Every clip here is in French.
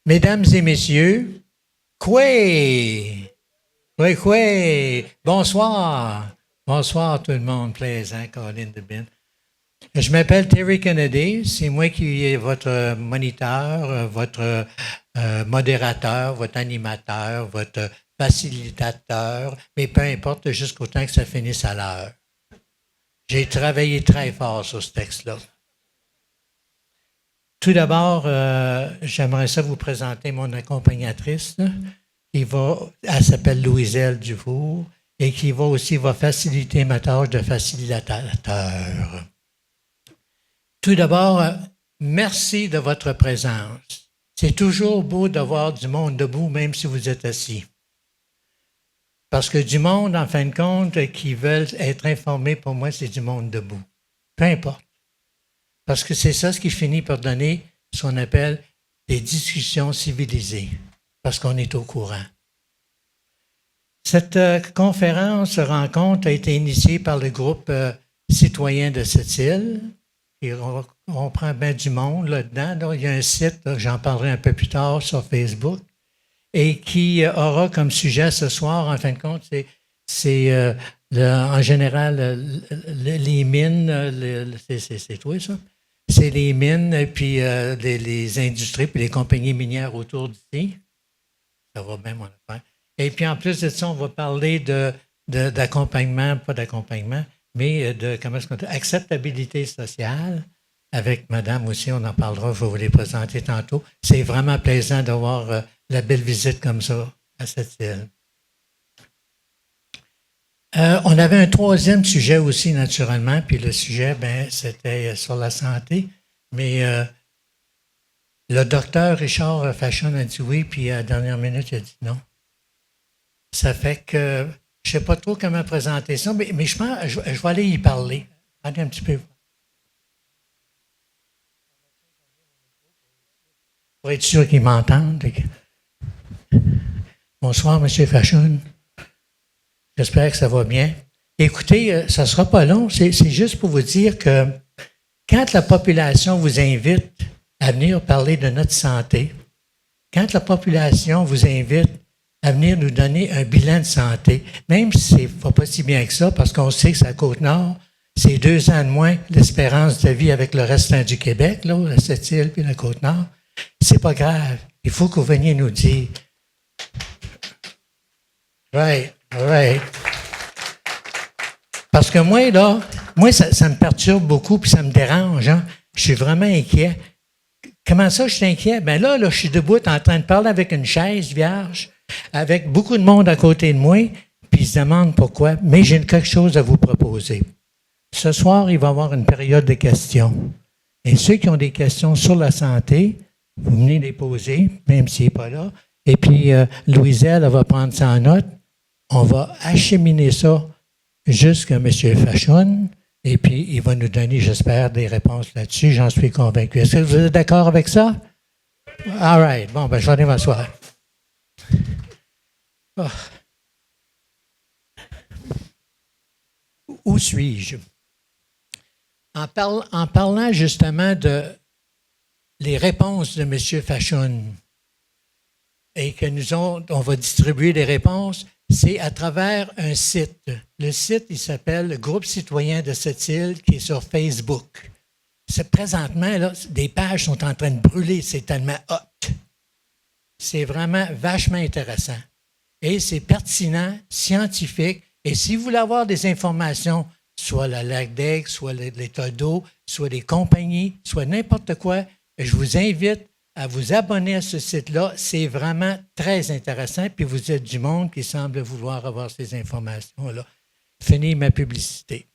Mesdames et messieurs, Koué! Koué, Koué! Bonsoir! Bonsoir tout le monde, plaisant, Colin de Bin. Je m'appelle Terry Kennedy, c'est moi qui est votre moniteur, votre modérateur, votre animateur, votre facilitateur, mais peu importe, jusqu'au temps que ça finisse à l'heure. J'ai travaillé très fort sur ce texte-là. Tout d'abord, j'aimerais ça vous présenter mon accompagnatrice. Elle s'appelle Louiselle Dufour et qui va faciliter ma tâche de facilitateur. Tout d'abord, merci de votre présence. C'est toujours beau de voir du monde debout, même si vous êtes assis. Parce que du monde, en fin de compte, qui veulent être informés, pour moi, c'est du monde debout. Peu importe. Parce que c'est ça ce qui finit par donner ce qu'on appelle des discussions civilisées, parce qu'on est au courant. Cette rencontre a été initiée par le groupe citoyen de cette île. On prend bien du monde là-dedans. Là, il y a un site, là, j'en parlerai un peu plus tard sur Facebook, et qui aura comme sujet ce soir, en fin de compte, c'est en général les mines, c'est toi ça? C'est les mines, puis les industries, puis les compagnies minières autour d'ici. Ça va bien, mon affaire. Et puis, en plus de ça, on va parler d'accompagnement, pas d'accompagnement, mais de, comment est-ce qu'on dit, acceptabilité sociale. Avec madame aussi, on en parlera, je vais vous les présenter tantôt. C'est vraiment plaisant d'avoir la belle visite comme ça à cette île. On avait un troisième sujet aussi, naturellement, puis le sujet, c'était sur la santé, mais le docteur Richard Fachon a dit oui, puis à la dernière minute, il a dit non. Ça fait que je ne sais pas trop comment présenter ça, mais je pense je vais aller y parler. Attendez un petit peu. Pour être sûr qu'ils m'entendent. Bonsoir, M. Fachon. J'espère que ça va bien. Écoutez, ça ne sera pas long. C'est juste pour vous dire que quand la population vous invite à venir parler de notre santé, quand la population vous invite à venir nous donner un bilan de santé, même si ce n'est pas si bien que ça, parce qu'on sait que c'est à Côte-Nord, c'est 2 ans de moins l'espérance de vie avec le restant du Québec, là, la Sept-Îles puis la Côte-Nord. C'est pas grave. Il faut que vous veniez nous dire. Right. Parce que moi, ça me perturbe beaucoup puis ça me dérange. Hein? Je suis vraiment inquiet. Comment ça, je suis inquiet? Là, je suis debout en train de parler avec une chaise vierge, avec beaucoup de monde à côté de moi, puis ils se demandent pourquoi. Mais j'ai quelque chose à vous proposer. Ce soir, il va y avoir une période de questions. Et ceux qui ont des questions sur la santé, vous venez les poser, même s'il n'est pas là. Et puis, Louiselle, elle va prendre ça en note. On va acheminer ça jusqu'à M. Fachon. Et puis, il va nous donner, j'espère, des réponses là-dessus. J'en suis convaincu. Est-ce que vous êtes d'accord avec ça? All right. Bon, je vais aller m'asseoir. Oh. Où suis-je? En parlant justement de les réponses de M. Fachon et que on va distribuer les réponses, c'est à travers un site. Le site, il s'appelle le Groupe citoyen de cette île qui est sur Facebook. Présentement, là, des pages sont en train de brûler, c'est tellement hot. C'est vraiment vachement intéressant. Et c'est pertinent, scientifique. Et si vous voulez avoir des informations, soit la LACDEC, soit l'État d'eau, soit les compagnies, soit n'importe quoi, je vous invite à vous abonner à ce site-là. C'est vraiment très intéressant. Puis vous êtes du monde qui semble vouloir avoir ces informations-là. Fini ma publicité.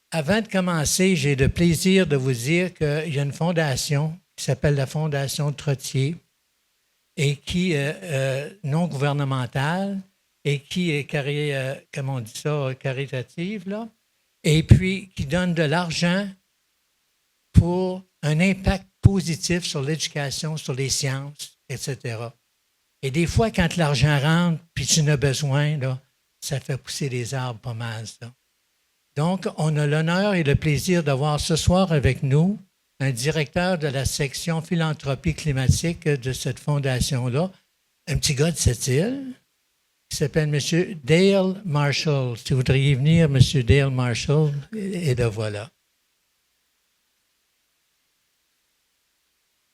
Avant de commencer, j'ai le plaisir de vous dire qu'il y a une fondation qui s'appelle la Fondation Trottier et qui est non gouvernementale et qui est, comment on dit ça, caritative, là, et puis qui donne de l'argent pour un impact positif sur l'éducation, sur les sciences, etc. Et des fois, quand l'argent rentre, puis tu en as besoin, là, ça fait pousser les arbres pas mal, ça. Donc, on a l'honneur et le plaisir d'avoir ce soir avec nous un directeur de la section philanthropie climatique de cette fondation-là, un petit gars de cette île, qui s'appelle M. Dale Marshall. Si vous voudriez venir, M. Dale Marshall, et le voilà.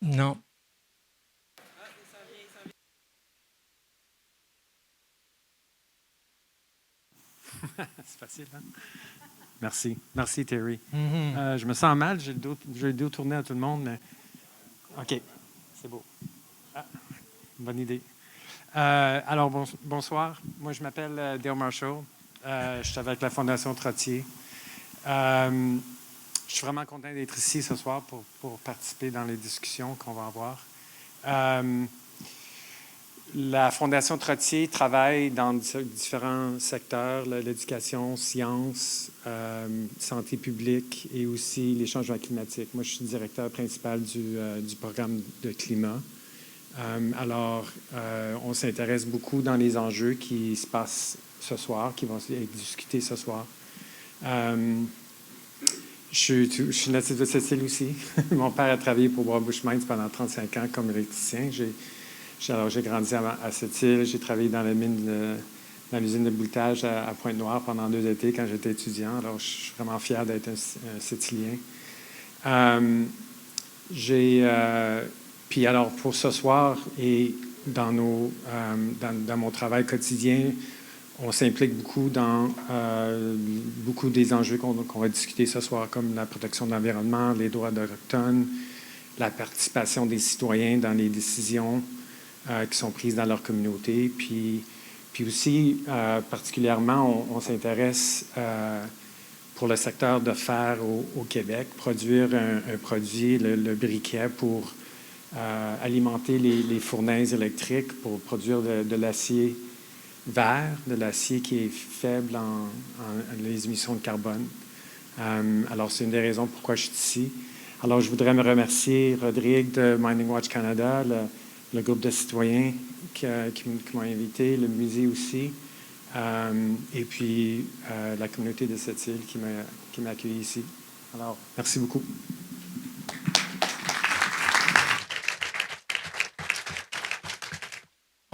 Non. C'est facile, hein? Merci. Merci, Terry. Je me sens mal. J'ai le dos tourné à tout le monde, mais... OK. C'est beau. Ah, bonne idée. Alors, bonsoir. Moi, je m'appelle Dale Marshall. Je suis avec la Fondation Trottier. Je suis vraiment content d'être ici ce soir pour participer dans les discussions qu'on va avoir. La Fondation Trottier travaille dans différents secteurs, l'éducation, sciences, santé publique et aussi les changements climatiques. Moi, je suis directeur principal du programme de climat. Alors, on s'intéresse beaucoup dans les enjeux qui se passent ce soir, qui vont être discutés ce soir. Je suis natif de cette île aussi. Mon père a travaillé pour Bois Bushmines pendant 35 ans comme électricien. Alors, j'ai grandi à cette île. J'ai travaillé dans l'usine de bouletage à Pointe-Noire pendant 2 étés quand j'étais étudiant. Alors, je suis vraiment fier d'être un Sétilien. Puis alors, pour ce soir et dans mon travail quotidien, on s'implique beaucoup dans beaucoup des enjeux qu'on va discuter ce soir, comme la protection de l'environnement, les droits autochtones, la participation des citoyens dans les décisions qui sont prises dans leur communauté. Puis aussi, particulièrement, on s'intéresse pour le secteur de fer au Québec, produire un produit, le briquet, pour alimenter les fournaises électriques, pour produire de l'acier vert, de l'acier qui est faible en les émissions de carbone. Alors, c'est une des raisons pourquoi je suis ici. Alors, je voudrais me remercier Rodrigue de Mining Watch Canada, le groupe de citoyens qui m'ont invité, le musée aussi, et puis la communauté de cette île qui m'a accueilli ici. Alors, merci beaucoup.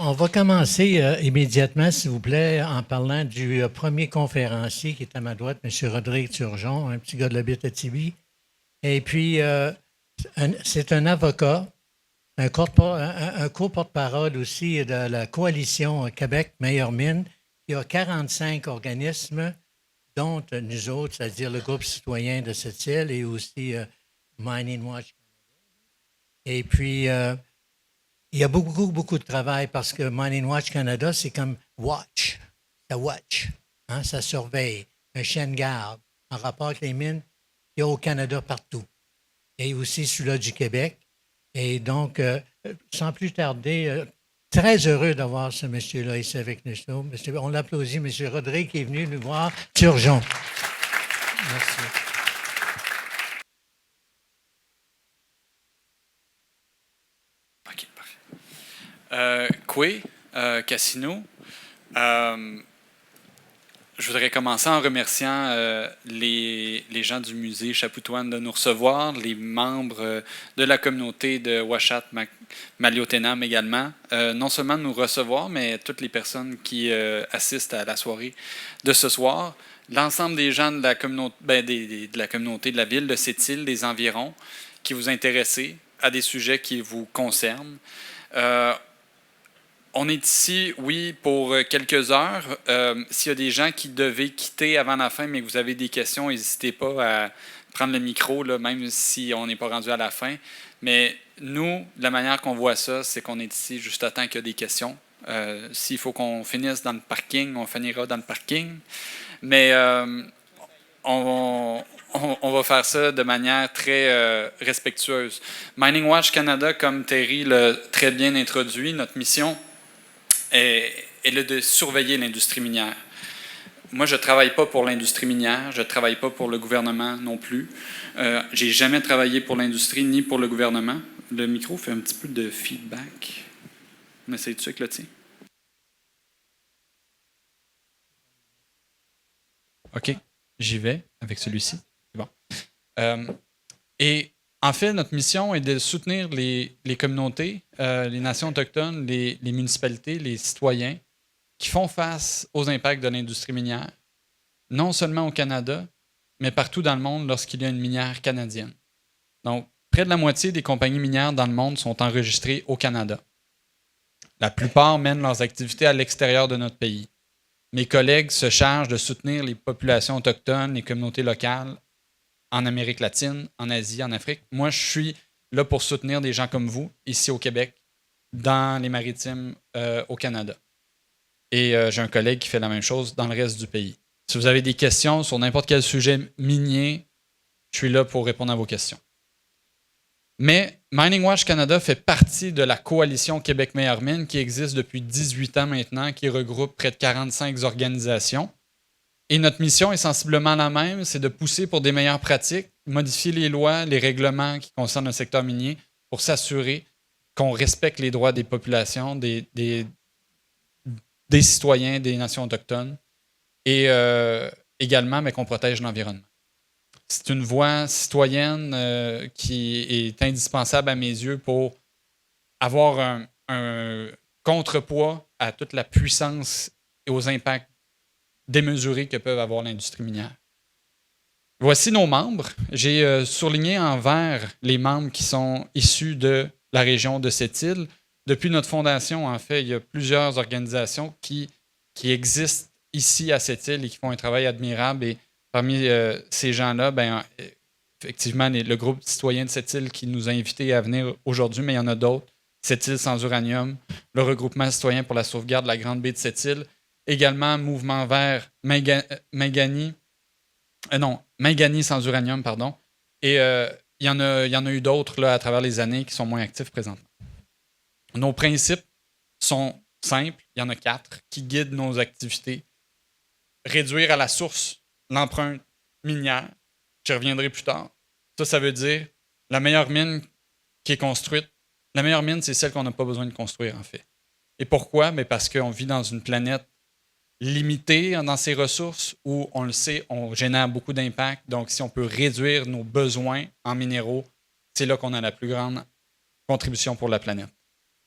On va commencer immédiatement, s'il vous plaît, en parlant du premier conférencier qui est à ma droite, M. Rodrigue Turgeon, un petit gars de l'Abitibi. Et puis, c'est un avocat, un co-porte-parole aussi de la coalition Québec Meilleure Mine, qui a 45 organismes, dont nous autres, c'est-à-dire le groupe citoyen de cette île et aussi Mining Watch Canada. Et puis, il y a beaucoup de travail parce que Mining Watch Canada, c'est comme watch. Ça watch. Hein, ça surveille. Un chien de garde en rapport avec les mines qu'il y a au Canada partout. Et aussi celui-là du Québec. Et donc, sans plus tarder, très heureux d'avoir ce monsieur-là ici avec nous. On l'applaudit, M. Rodrigue, qui est venu nous voir. Turgeon. Merci. OK, parfait. Koué, Cassino, je voudrais commencer en remerciant les gens du musée Chapoutoine de nous recevoir, les membres de la communauté de Ouachat Maliotenam également, non seulement de nous recevoir, mais toutes les personnes qui assistent à la soirée de ce soir, l'ensemble des gens de la communauté, de la communauté de la ville de Sept-Îles, des environs, qui vous intéressez à des sujets qui vous concernent. On est ici, oui, pour quelques heures. S'il y a des gens qui devaient quitter avant la fin, mais que vous avez des questions, n'hésitez pas à prendre le micro, là, même si on n'est pas rendu à la fin. Mais nous, la manière qu'on voit ça, c'est qu'on est ici juste à temps qu'il y a des questions. S'il faut qu'on finisse dans le parking, on finira dans le parking. Mais on va faire ça de manière très respectueuse. Mining Watch Canada, comme Terry l'a très bien introduit, notre mission est de surveiller l'industrie minière. Moi, je ne travaille pas pour l'industrie minière, je ne travaille pas pour le gouvernement non plus. Je n'ai jamais travaillé pour l'industrie ni pour le gouvernement. Le micro fait un petit peu de feedback. On essaye de ça avec le tien. OK, j'y vais avec celui-ci. C'est bon. Et En fait, notre mission est de soutenir les communautés, les nations autochtones, les municipalités, les citoyens qui font face aux impacts de l'industrie minière, non seulement au Canada, mais partout dans le monde lorsqu'il y a une minière canadienne. Donc, près de la moitié des compagnies minières dans le monde sont enregistrées au Canada. La plupart mènent leurs activités à l'extérieur de notre pays. Mes collègues se chargent de soutenir les populations autochtones, les communautés locales en Amérique latine, en Asie, en Afrique. Moi, je suis là pour soutenir des gens comme vous, ici au Québec, dans les maritimes au Canada. Et j'ai un collègue qui fait la même chose dans le reste du pays. Si vous avez des questions sur n'importe quel sujet minier, je suis là pour répondre à vos questions. Mais Mining Watch Canada fait partie de la coalition Québec Meilleure Mine qui existe depuis 18 ans maintenant, qui regroupe près de 45 organisations. Et notre mission est sensiblement la même, c'est de pousser pour des meilleures pratiques, modifier les lois, les règlements qui concernent le secteur minier pour s'assurer qu'on respecte les droits des populations, des citoyens, des nations autochtones et également mais qu'on protège l'environnement. C'est une voie citoyenne qui est indispensable à mes yeux pour avoir un contrepoids à toute la puissance et aux impacts démesurés que peuvent avoir l'industrie minière. Voici nos membres. J'ai surligné en vert les membres qui sont issus de la région de Sept-Îles. Depuis notre fondation, en fait, il y a plusieurs organisations qui existent ici à Sept-Îles et qui font un travail admirable. Et parmi ces gens-là, effectivement, le groupe citoyen de Sept-Îles qui nous a invités à venir aujourd'hui, mais il y en a d'autres. Sept-Îles sans uranium, le regroupement citoyen pour la sauvegarde de la Grande Baie de Sept-Îles, également Mouvement vert Mangani sans uranium, pardon. Et il y en a eu d'autres là, à travers les années qui sont moins actifs présentement. Nos principes sont simples, il y en a 4, qui guident nos activités. Réduire à la source l'empreinte minière, j'y reviendrai plus tard. Ça veut dire la meilleure mine qui est construite. La meilleure mine, c'est celle qu'on n'a pas besoin de construire, en fait. Et pourquoi? Mais parce qu'on vit dans une planète limitée dans ses ressources où, on le sait, on génère beaucoup d'impact. Donc, si on peut réduire nos besoins en minéraux, c'est là qu'on a la plus grande contribution pour la planète.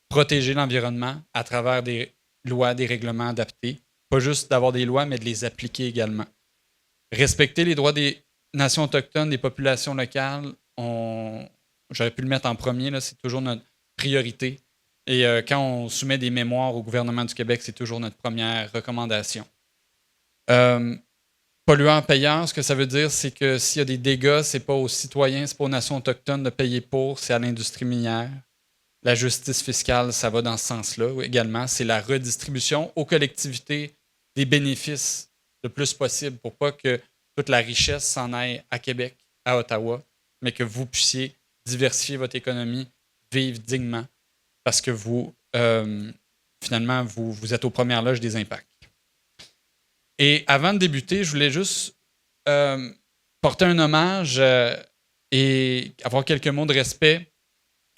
Protéger l'environnement à travers des lois, des règlements adaptés. Pas juste d'avoir des lois, mais de les appliquer également. Respecter les droits des nations autochtones, des populations locales. J'aurais pu le mettre en premier, là, c'est toujours notre priorité. Et quand on soumet des mémoires au gouvernement du Québec, c'est toujours notre première recommandation. Pollueur-payeur, ce que ça veut dire, c'est que s'il y a des dégâts, ce n'est pas aux citoyens, ce n'est pas aux nations autochtones de payer pour, c'est à l'industrie minière. La justice fiscale, ça va dans ce sens-là également. C'est la redistribution aux collectivités des bénéfices le plus possible pour pas que toute la richesse s'en aille à Québec, à Ottawa, mais que vous puissiez diversifier votre économie, vivre dignement, parce que vous, finalement, vous êtes aux premières loges des impacts. Et avant de débuter, je voulais juste porter un hommage et avoir quelques mots de respect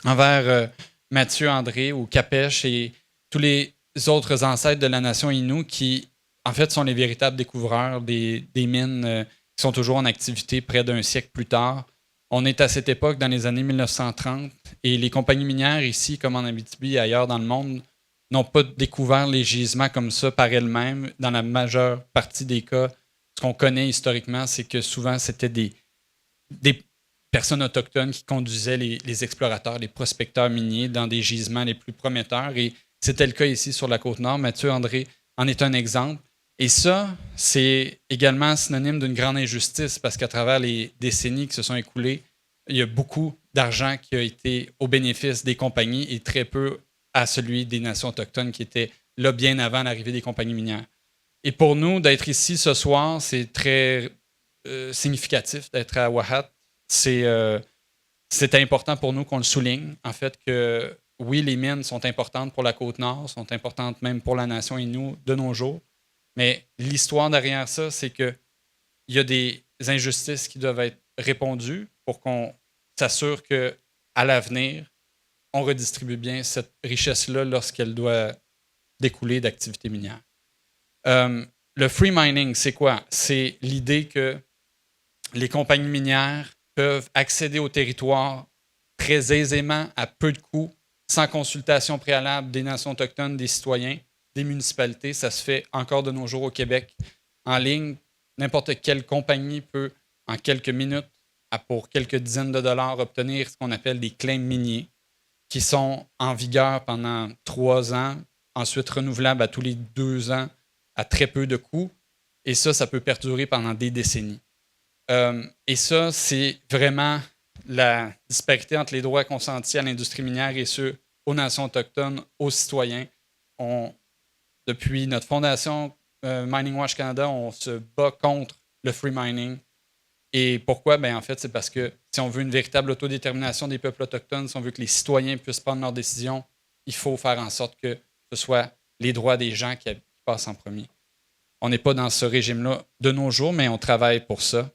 envers Mathieu André ou Capèche et tous les autres ancêtres de la nation Innu qui, en fait, sont les véritables découvreurs des mines qui sont toujours en activité près d'un siècle plus tard. On est à cette époque dans les années 1930 et les compagnies minières ici, comme en Abitibi et ailleurs dans le monde, n'ont pas découvert les gisements comme ça par elles-mêmes. Dans la majeure partie des cas, ce qu'on connaît historiquement, c'est que souvent, c'était des personnes autochtones qui conduisaient les explorateurs, les prospecteurs miniers dans des gisements les plus prometteurs. Et c'était le cas ici sur la Côte-Nord. Mathieu André en est un exemple. Et ça, c'est également synonyme d'une grande injustice parce qu'à travers les décennies qui se sont écoulées, il y a beaucoup d'argent qui a été au bénéfice des compagnies et très peu à celui des nations autochtones qui étaient là bien avant l'arrivée des compagnies minières. Et pour nous, d'être ici ce soir, c'est très significatif d'être à Wahat. C'est important pour nous qu'on le souligne, en fait, que oui, les mines sont importantes pour la Côte-Nord, sont importantes même pour la nation Innu de nos jours, mais l'histoire derrière ça, c'est qu'il y a des injustices qui doivent être répondues pour qu'on s'assure qu'à l'avenir, on redistribue bien cette richesse-là lorsqu'elle doit découler d'activités minières. Le free mining, c'est quoi? C'est l'idée que les compagnies minières peuvent accéder au territoire très aisément, à peu de coûts, sans consultation préalable des nations autochtones, des citoyens, des municipalités. Ça se fait encore de nos jours au Québec en ligne. N'importe quelle compagnie peut, en quelques minutes, pour quelques dizaines de dollars, obtenir ce qu'on appelle des claims miniers, qui sont en vigueur pendant 3 ans, ensuite renouvelables à tous les 2 ans, à très peu de coûts. Et ça peut perdurer pendant des décennies. Et ça, c'est vraiment la disparité entre les droits consentis à l'industrie minière et ceux aux nations autochtones, aux citoyens. Depuis notre fondation Mining Watch Canada, on se bat contre le free mining. Et pourquoi? En fait, c'est parce que si on veut une véritable autodétermination des peuples autochtones, si on veut que les citoyens puissent prendre leurs décisions, il faut faire en sorte que ce soit les droits des gens qui passent en premier. On n'est pas dans ce régime-là de nos jours, mais on travaille pour ça.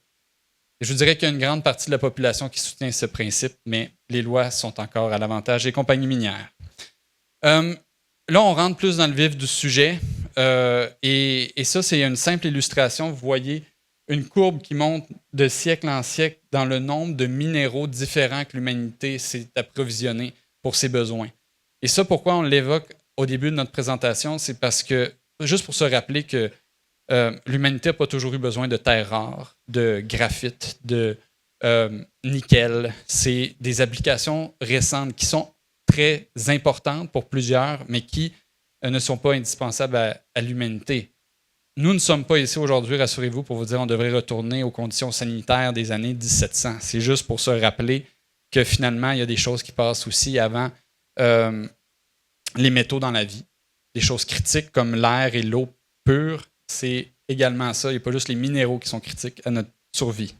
Et je vous dirais qu'il y a une grande partie de la population qui soutient ce principe, mais les lois sont encore à l'avantage des compagnies minières. Là, on rentre plus dans le vif du sujet. Et ça, c'est une simple illustration. Vous voyez une courbe qui monte de siècle en siècle dans le nombre de minéraux différents que l'humanité s'est approvisionnée pour ses besoins. Et ça, pourquoi on l'évoque au début de notre présentation, c'est parce que, juste pour se rappeler que l'humanité n'a pas toujours eu besoin de terres rares, de graphite, de nickel. C'est des applications récentes qui sont très importantes pour plusieurs, mais qui ne sont pas indispensables à l'humanité. Nous ne sommes pas ici aujourd'hui, rassurez-vous, pour vous dire qu'on devrait retourner aux conditions sanitaires des années 1700. C'est juste pour se rappeler que finalement, il y a des choses qui passent aussi avant les métaux dans la vie. Des choses critiques comme l'air et l'eau pure, c'est également ça. Il n'y a pas juste les minéraux qui sont critiques à notre survie.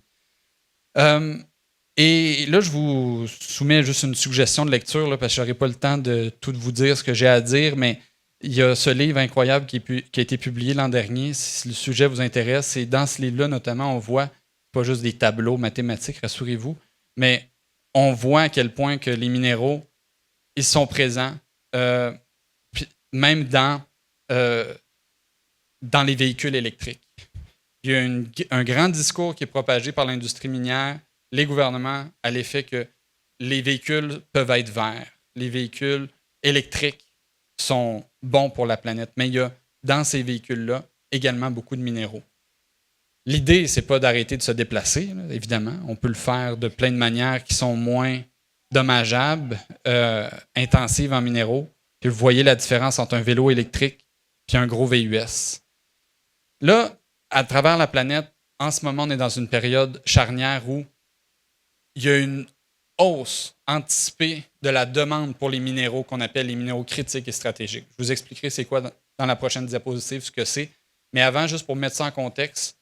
Et là, je vous soumets juste une suggestion de lecture, là, parce que je n'aurai pas le temps de tout vous dire ce que j'ai à dire, mais il y a ce livre incroyable qui a été publié l'an dernier. Si le sujet vous intéresse, et dans ce livre-là, notamment, on voit pas juste des tableaux mathématiques, rassurez-vous, mais on voit à quel point que les minéraux, ils sont présents, même dans les véhicules électriques. Il y a un grand discours qui est propagé par l'industrie minière, les gouvernements, à l'effet que les véhicules peuvent être verts. Les véhicules électriques sont bons pour la planète, mais il y a dans ces véhicules-là également beaucoup de minéraux. L'idée, ce n'est pas d'arrêter de se déplacer, là, évidemment. On peut le faire de plein de manières qui sont moins dommageables, intensives en minéraux. Puis vous voyez la différence entre un vélo électrique et un gros VUS. Là, à travers la planète, en ce moment, on est dans une période charnière où il y a une hausse anticipée de la demande pour les minéraux qu'on appelle les minéraux critiques et stratégiques. Je vous expliquerai c'est quoi dans la prochaine diapositive ce que c'est. Mais avant, juste pour mettre ça en contexte,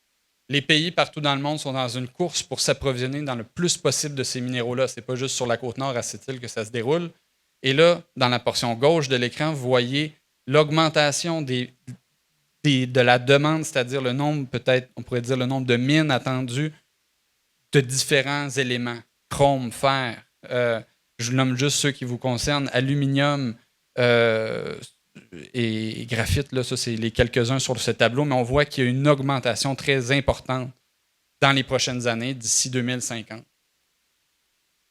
les pays partout dans le monde sont dans une course pour s'approvisionner dans le plus possible de ces minéraux-là. Ce n'est pas juste sur la côte nord à Sept-Îles que ça se déroule. Et là, dans la portion gauche de l'écran, vous voyez l'augmentation de la demande, c'est-à-dire le nombre, peut-être, on pourrait dire le nombre de mines attendues de différents éléments. Chrome, fer, je nomme juste ceux qui vous concernent, aluminium et graphite, là, ça c'est les quelques-uns sur ce tableau, mais on voit qu'il y a une augmentation très importante dans les prochaines années, d'ici 2050.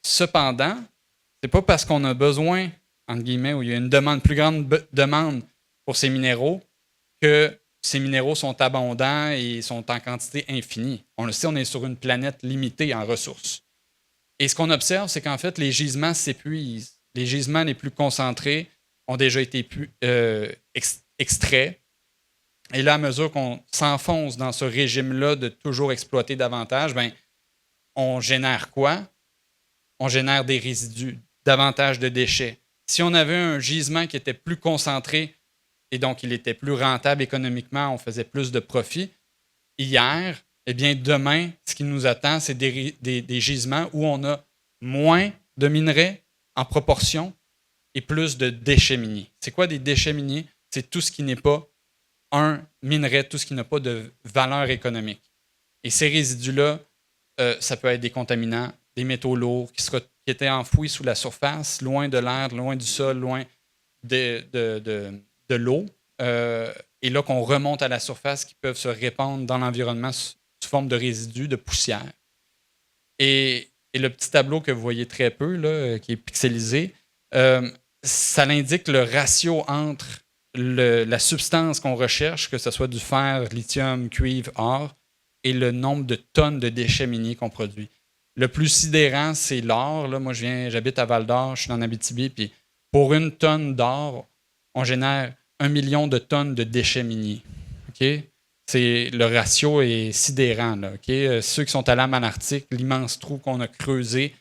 Cependant, ce n'est pas parce qu'on a besoin, entre guillemets, où il y a une plus grande demande pour ces minéraux, que ces minéraux sont abondants et sont en quantité infinie. On le sait, on est sur une planète limitée en ressources. Et ce qu'on observe, c'est qu'en fait, les gisements s'épuisent. Les gisements les plus concentrés ont déjà été extraits. Et là, à mesure qu'on s'enfonce dans ce régime-là de toujours exploiter davantage, on génère quoi? On génère des résidus, davantage de déchets. Si on avait un gisement qui était plus concentré et donc il était plus rentable économiquement, on faisait plus de profit, hier, eh bien demain, ce qui nous attend, c'est des gisements où on a moins de minerais en proportion et plus de déchets miniers. C'est quoi des déchets miniers? C'est tout ce qui n'est pas un minerai, tout ce qui n'a pas de valeur économique. Et ces résidus-là, ça peut être des contaminants, des métaux lourds qui étaient enfouis sous la surface, loin de l'air, loin du sol, loin de l'eau. Et là, qu'on remonte à la surface, qui peuvent se répandre dans l'environnement sous forme de résidus, de poussière. Et Et le petit tableau que vous voyez très peu, là, qui est pixelisé, ça indique le ratio entre la substance qu'on recherche, que ce soit du fer, lithium, cuivre, or, et le nombre de tonnes de déchets miniers qu'on produit. Le plus sidérant, c'est l'or. Là, moi, j'habite à Val-d'Or, je suis en Abitibi, puis pour 1 tonne d'or, on génère 1 million de tonnes de déchets miniers. Okay? Le ratio est sidérant. Là, okay? Ceux qui sont allés à Malartic, l'immense trou qu'on a creusé,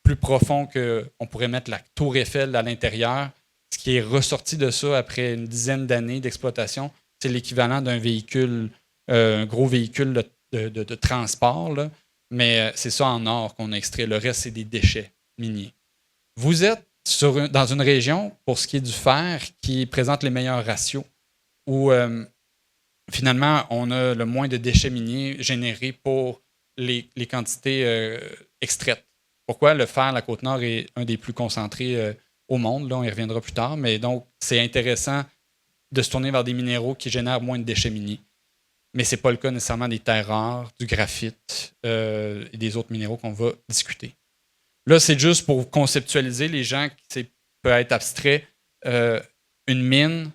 plus profond qu'on pourrait mettre la tour Eiffel à l'intérieur, ce qui est ressorti de ça après une dizaine d'années d'exploitation, c'est l'équivalent d'un véhicule, un gros véhicule de transport. Là. Mais c'est ça en or qu'on a extrait. Le reste, c'est des déchets miniers. Vous êtes dans une région, pour ce qui est du fer, qui présente les meilleurs ratios, où finalement, on a le moins de déchets miniers générés pour les quantités extraites. Pourquoi le fer, la Côte-Nord, est un des plus concentrés au monde? Là, on y reviendra plus tard. Mais donc, c'est intéressant de se tourner vers des minéraux qui génèrent moins de déchets miniers. Mais ce n'est pas le cas nécessairement des terres rares, du graphite et des autres minéraux qu'on va discuter. Là, c'est juste pour conceptualiser les gens, ça peut être abstrait. Une mine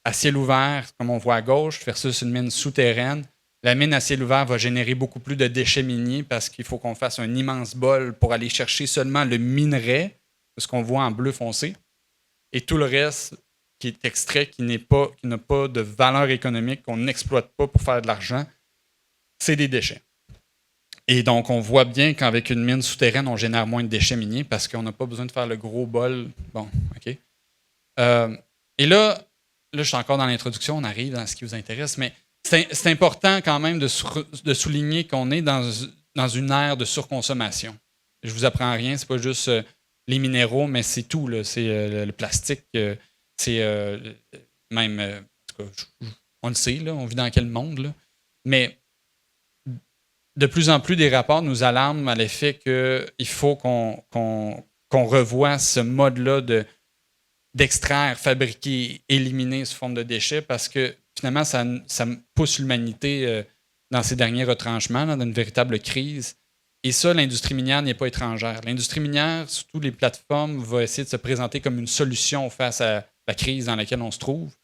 à ciel ouvert, comme on voit à gauche, versus une mine souterraine. La mine à ciel ouvert va générer beaucoup plus de déchets miniers parce qu'il faut qu'on fasse un immense bol pour aller chercher seulement le minerai, ce qu'on voit en bleu foncé, et tout le reste qui est extrait, qui n'a pas de valeur économique, qu'on n'exploite pas pour faire de l'argent, c'est des déchets. Et donc, on voit bien qu'avec une mine souterraine, on génère moins de déchets miniers parce qu'on n'a pas besoin de faire le gros bol. Bon, OK. Et là, je suis encore dans l'introduction, on arrive dans ce qui vous intéresse, mais c'est important quand même de souligner qu'on est dans une ère de surconsommation. Je ne vous apprends rien, c'est pas juste les minéraux, mais c'est tout. Là. C'est le plastique, c'est même, en tout cas, on le sait, là, on vit dans quel monde, là. Mais de plus en plus, des rapports nous alarment à l'effet qu'il faut qu'on revoie ce mode-là d'extraire, fabriquer, éliminer sous forme de déchets parce que finalement, ça pousse l'humanité dans ses derniers retranchements, là, dans une véritable crise. Et ça, l'industrie minière n'est pas étrangère. L'industrie minière, surtout les plateformes, va essayer de se présenter comme une solution face à la crise dans laquelle on se trouve.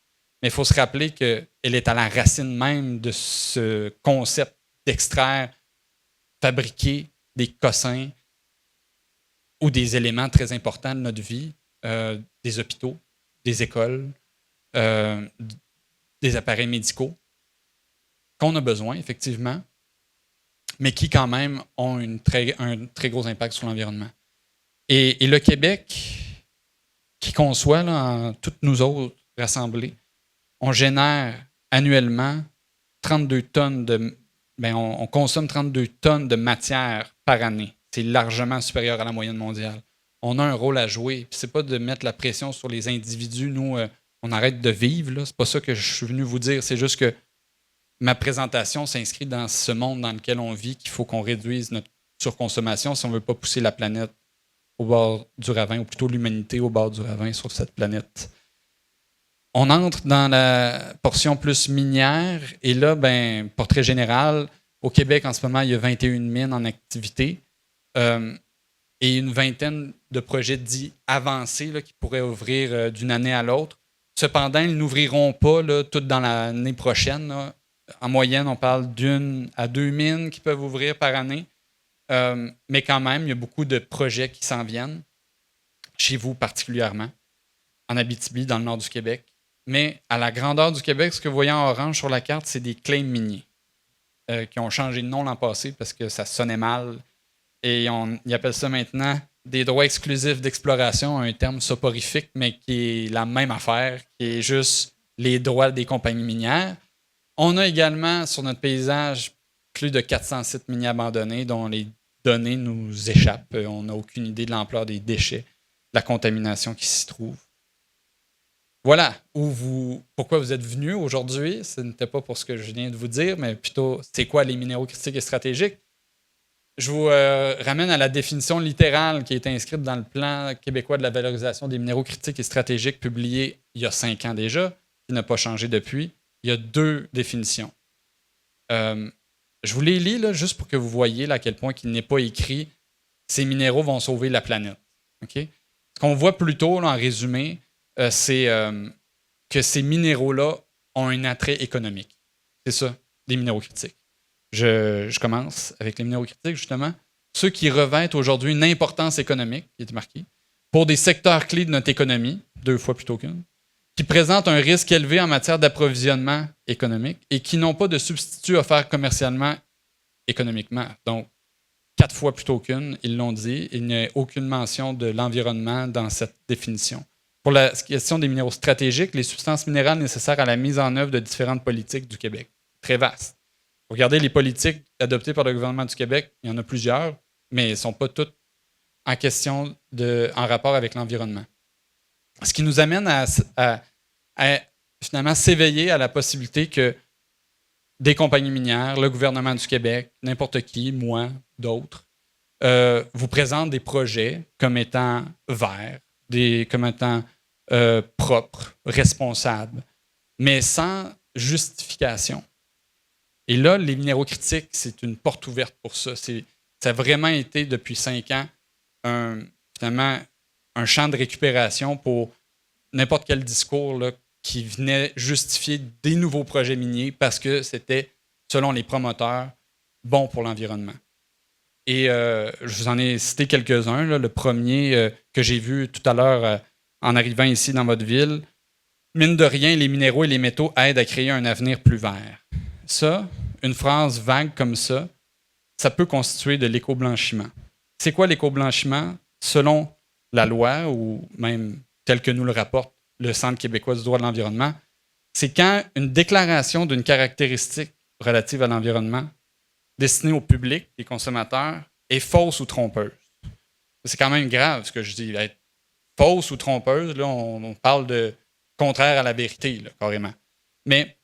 Mais il faut se rappeler qu'elle est à la racine même de ce concept d'extraire, fabriquer des cossins ou des éléments très importants de notre vie, des hôpitaux, des écoles, des appareils médicaux qu'on a besoin, effectivement, mais qui, quand même, ont un très gros impact sur l'environnement. Et le Québec, qui conçoit, là, en toutes nous autres rassemblés, on génère annuellement 32 tonnes on consomme 32 tonnes de matière par année. C'est largement supérieur à la moyenne mondiale. On a un rôle à jouer. Ce n'est pas de mettre la pression sur les individus. Nous, on arrête de vivre. Ce n'est pas ça que je suis venu vous dire. C'est juste que ma présentation s'inscrit dans ce monde dans lequel on vit, qu'il faut qu'on réduise notre surconsommation si on ne veut pas pousser la planète au bord du ravin, ou plutôt l'humanité au bord du ravin sur cette planète. On entre dans la portion plus minière, et là, portrait général, au Québec, en ce moment, il y a 21 mines en activité et une vingtaine de projets dits avancés là, qui pourraient ouvrir d'une année à l'autre. Cependant, ils n'ouvriront pas là, toutes dans l'année prochaine. Là. En moyenne, on parle d'1 à 2 mines qui peuvent ouvrir par année. Mais quand même, il y a beaucoup de projets qui s'en viennent, chez vous particulièrement, en Abitibi, dans le nord du Québec. Mais à la grandeur du Québec, ce que vous voyez en orange sur la carte, c'est des claims miniers qui ont changé de nom l'an passé parce que ça sonnait mal. Et ils appellent ça maintenant des droits exclusifs d'exploration, un terme soporifique, mais qui est la même affaire, qui est juste les droits des compagnies minières. On a également sur notre paysage plus de 400 sites miniers abandonnés dont les données nous échappent. On n'a aucune idée de l'ampleur des déchets, de la contamination qui s'y trouve. Voilà pourquoi vous êtes venus aujourd'hui. Ce n'était pas pour ce que je viens de vous dire, mais plutôt c'est quoi les minéraux critiques et stratégiques. Je vous ramène à la définition littérale qui est inscrite dans le plan québécois de la valorisation des minéraux critiques et stratégiques publié il y a 5 ans déjà, qui n'a pas changé depuis. Il y a 2 définitions. Je vous les lis là, juste pour que vous voyez là, à quel point il n'est pas écrit ces minéraux vont sauver la planète. Okay? Ce qu'on voit plutôt, là, en résumé, c'est que ces minéraux-là ont un attrait économique. C'est ça, les minéraux critiques. Je commence avec les minéraux critiques, justement. Ceux qui revêtent aujourd'hui une importance économique, qui est marqué, pour des secteurs clés de notre économie, 2 fois plutôt qu'une, qui présentent un risque élevé en matière d'approvisionnement économique et qui n'ont pas de substitut offert commercialement économiquement. Donc, 4 fois plutôt qu'une, ils l'ont dit, il n'y a aucune mention de l'environnement dans cette définition. Pour la question des minéraux stratégiques, les substances minérales nécessaires à la mise en œuvre de différentes politiques du Québec. Très vaste. Regardez les politiques adoptées par le gouvernement du Québec, il y en a plusieurs, mais elles ne sont pas toutes en question en rapport avec l'environnement. Ce qui nous amène à finalement s'éveiller à la possibilité que des compagnies minières, le gouvernement du Québec, n'importe qui, moi, d'autres, vous présentent des projets comme étant verts, comme étant propres, responsables, mais sans justification. Et là, les minéraux critiques, c'est une porte ouverte pour ça. Ça a vraiment été, depuis 5 ans, finalement, un champ de récupération pour n'importe quel discours là, qui venait justifier des nouveaux projets miniers parce que c'était, selon les promoteurs, bon pour l'environnement. Et je vous en ai cité quelques-uns. Là. Le premier que j'ai vu tout à l'heure en arrivant ici dans votre ville, mine de rien, les minéraux et les métaux aident à créer un avenir plus vert. Ça, une phrase vague comme ça peut constituer de l'éco-blanchiment. C'est quoi l'éco-blanchiment? Selon la loi, ou même tel que nous le rapporte le Centre québécois du droit de l'environnement, c'est quand une déclaration d'une caractéristique relative à l'environnement destinée au public, les consommateurs, est fausse ou trompeuse. C'est quand même grave ce que je dis. Être fausse ou trompeuse, là, on parle de contraire à la vérité, là, carrément. Mais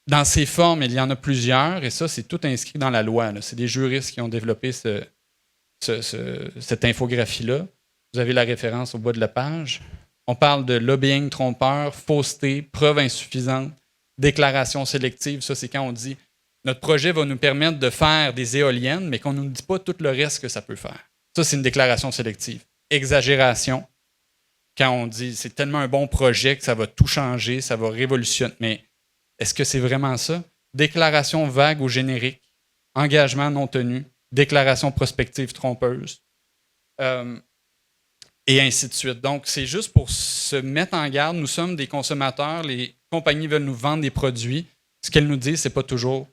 dans ces formes, il y en a plusieurs, et ça, c'est tout inscrit dans la loi. Là. C'est des juristes qui ont développé cette infographie-là. Vous avez la référence au bas de la page. On parle de lobbying trompeur, fausseté, preuve insuffisante, déclaration sélective. Ça, c'est quand on dit notre projet va nous permettre de faire des éoliennes, mais qu'on ne nous dit pas tout le reste que ça peut faire. Ça, c'est une déclaration sélective. Exagération, quand on dit c'est tellement un bon projet que ça va tout changer, ça va révolutionner. Mais est-ce que c'est vraiment ça? Déclaration vague ou générique, engagement non tenu, déclaration prospective trompeuse, et ainsi de suite. Donc, c'est juste pour se mettre en garde. Nous sommes des consommateurs, les compagnies veulent nous vendre des produits. Ce qu'elles nous disent, ce n'est pas toujours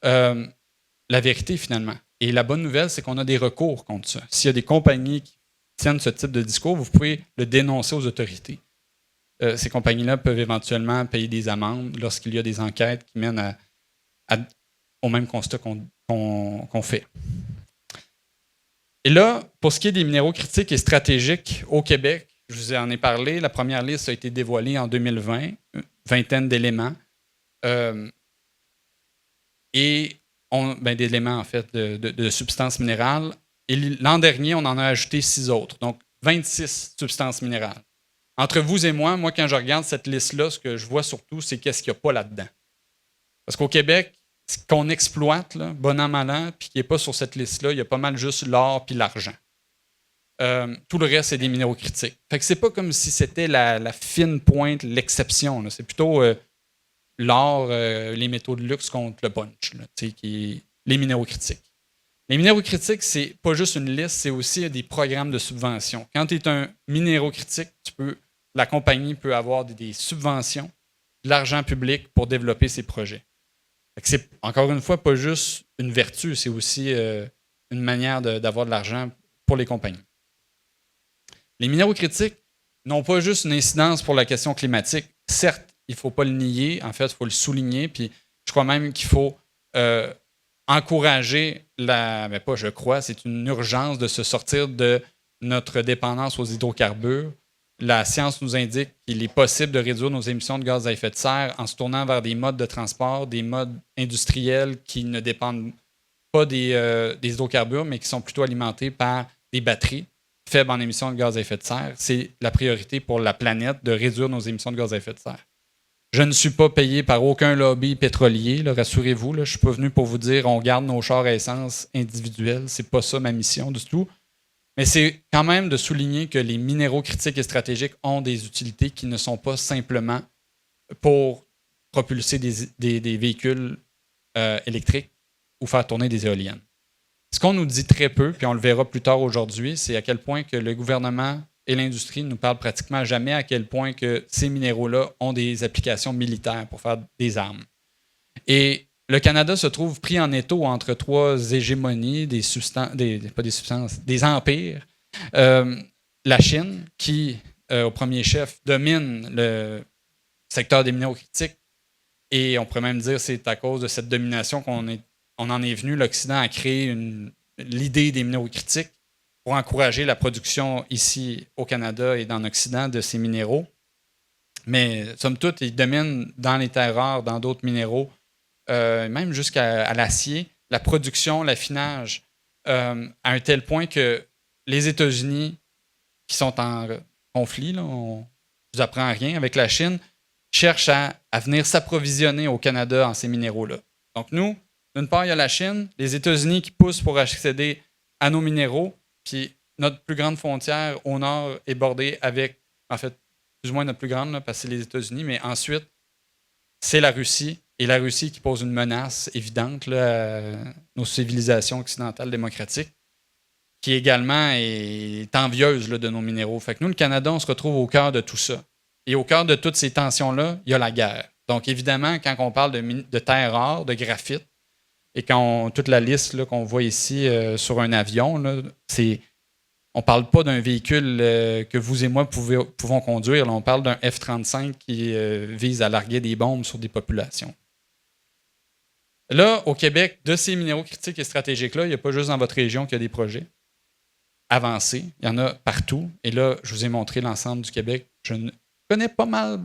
la vérité, finalement. Et la bonne nouvelle, c'est qu'on a des recours contre ça. S'il y a des compagnies qui tiennent ce type de discours, vous pouvez le dénoncer aux autorités. Ces compagnies-là peuvent éventuellement payer des amendes lorsqu'il y a des enquêtes qui mènent au même constat qu'on fait. Et là, pour ce qui est des minéraux critiques et stratégiques au Québec, je vous en ai parlé, la première liste a été dévoilée en 2020, une vingtaine d'éléments. D'éléments, en fait, de substances minérales. Et l'an dernier, on en a ajouté 6 autres. Donc, 26 substances minérales. Entre vous et moi, quand je regarde cette liste-là, ce que je vois surtout, c'est qu'est-ce qu'il n'y a pas là-dedans. Parce qu'au Québec, ce qu'on exploite, là, bon an, mal an, puis qui n'est pas sur cette liste-là, il y a pas mal juste l'or puis l'argent. Tout le reste, c'est des minéraux critiques. Fait que c'est pas comme si c'était la fine pointe, l'exception. Là. C'est plutôt l'or, les métaux de luxe contre le punch, là, les minéraux critiques. Les minéraux critiques, c'est pas juste une liste, c'est aussi des programmes de subvention. Quand tu es un minéraux critique, la compagnie peut avoir des subventions, de l'argent public pour développer ses projets. C'est encore une fois pas juste une vertu, c'est aussi une manière d'avoir de l'argent pour les compagnies. Les minéraux critiques n'ont pas juste une incidence pour la question climatique. Certes, il ne faut pas le nier, en fait, il faut le souligner, puis je crois même qu'il faut encourager c'est une urgence de se sortir de notre dépendance aux hydrocarbures. La science nous indique qu'il est possible de réduire nos émissions de gaz à effet de serre en se tournant vers des modes de transport, des modes industriels qui ne dépendent pas des hydrocarbures, mais qui sont plutôt alimentés par des batteries faibles en émissions de gaz à effet de serre. C'est la priorité pour la planète de réduire nos émissions de gaz à effet de serre. Je ne suis pas payé par aucun lobby pétrolier, là, rassurez-vous. Là, je ne suis pas venu pour vous dire on garde nos chars à essence individuels. C'est pas ça ma mission du tout. Mais c'est quand même de souligner que les minéraux critiques et stratégiques ont des utilités qui ne sont pas simplement pour propulser des véhicules électriques ou faire tourner des éoliennes. Ce qu'on nous dit très peu, puis on le verra plus tard aujourd'hui, c'est à quel point que le gouvernement et l'industrie nous parlent pratiquement jamais à quel point que ces minéraux-là ont des applications militaires pour faire des armes. Et le Canada se trouve pris en étau entre trois hégémonies, des empires. La Chine, qui, au premier chef, domine le secteur des minéraux critiques. Et on pourrait même dire que c'est à cause de cette domination qu'on en est venu, l'Occident, à créer l'idée des minéraux critiques pour encourager la production ici au Canada et dans l'Occident de ces minéraux. Mais somme toute, ils dominent dans les terres rares, dans d'autres minéraux, même jusqu'à l'acier, la production, l'affinage, à un tel point que les États-Unis, qui sont en conflit, là, on ne vous apprend rien avec la Chine, cherchent à venir s'approvisionner au Canada en ces minéraux-là. Donc nous, d'une part, il y a la Chine, les États-Unis qui poussent pour accéder à nos minéraux, puis notre plus grande frontière au nord est bordée avec, en fait, plus ou moins notre plus grande, là, parce que c'est les États-Unis, mais ensuite, c'est la Russie, et la Russie qui pose une menace évidente là, à nos civilisations occidentales démocratiques, qui également est envieuse là, de nos minéraux. Fait que nous, le Canada, on se retrouve au cœur de tout ça. Et au cœur de toutes ces tensions-là, il y a la guerre. Donc, évidemment, quand on parle de terres rares, de graphite, et toute la liste là, qu'on voit ici sur un avion, là, on ne parle pas d'un véhicule que vous et moi pouvons conduire. Là, on parle d'un F-35 qui vise à larguer des bombes sur des populations. Là, au Québec, de ces minéraux critiques et stratégiques-là, il n'y a pas juste dans votre région qu'il y a des projets avancés. Il y en a partout. Et là, je vous ai montré l'ensemble du Québec. Je connais pas mal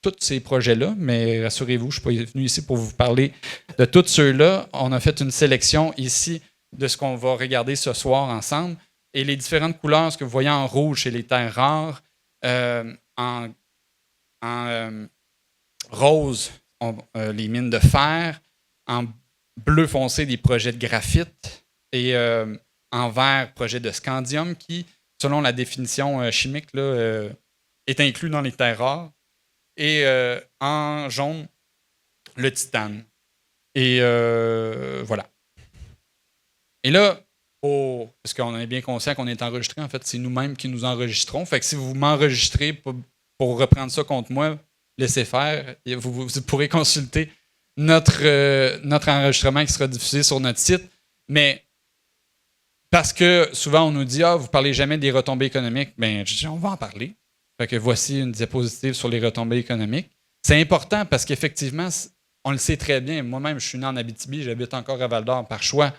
tous ces projets-là, mais rassurez-vous, je ne suis pas venu ici pour vous parler de tous ceux-là. On a fait une sélection ici de ce qu'on va regarder ce soir ensemble. Et les différentes couleurs, ce que vous voyez en rouge, c'est les terres rares. En rose, les mines de fer. En bleu foncé, des projets de graphite. Et en vert, projet de scandium qui, selon la définition chimique, là, est inclus dans les terres rares. Et en jaune, le titane. Et voilà. Et là, parce qu'on est bien conscient qu'on est enregistré, en fait, c'est nous-mêmes qui nous enregistrons. Fait que si vous m'enregistrez pour reprendre ça contre moi, laissez faire. Vous pourrez consulter notre enregistrement qui sera diffusé sur notre site. Mais parce que souvent on nous dit « Ah, vous ne parlez jamais des retombées économiques », bien, je dis « On va en parler ». Fait que voici une diapositive sur les retombées économiques. C'est important parce qu'effectivement, on le sait très bien. Moi-même, je suis né en Abitibi, j'habite encore à Val-d'Or par choix.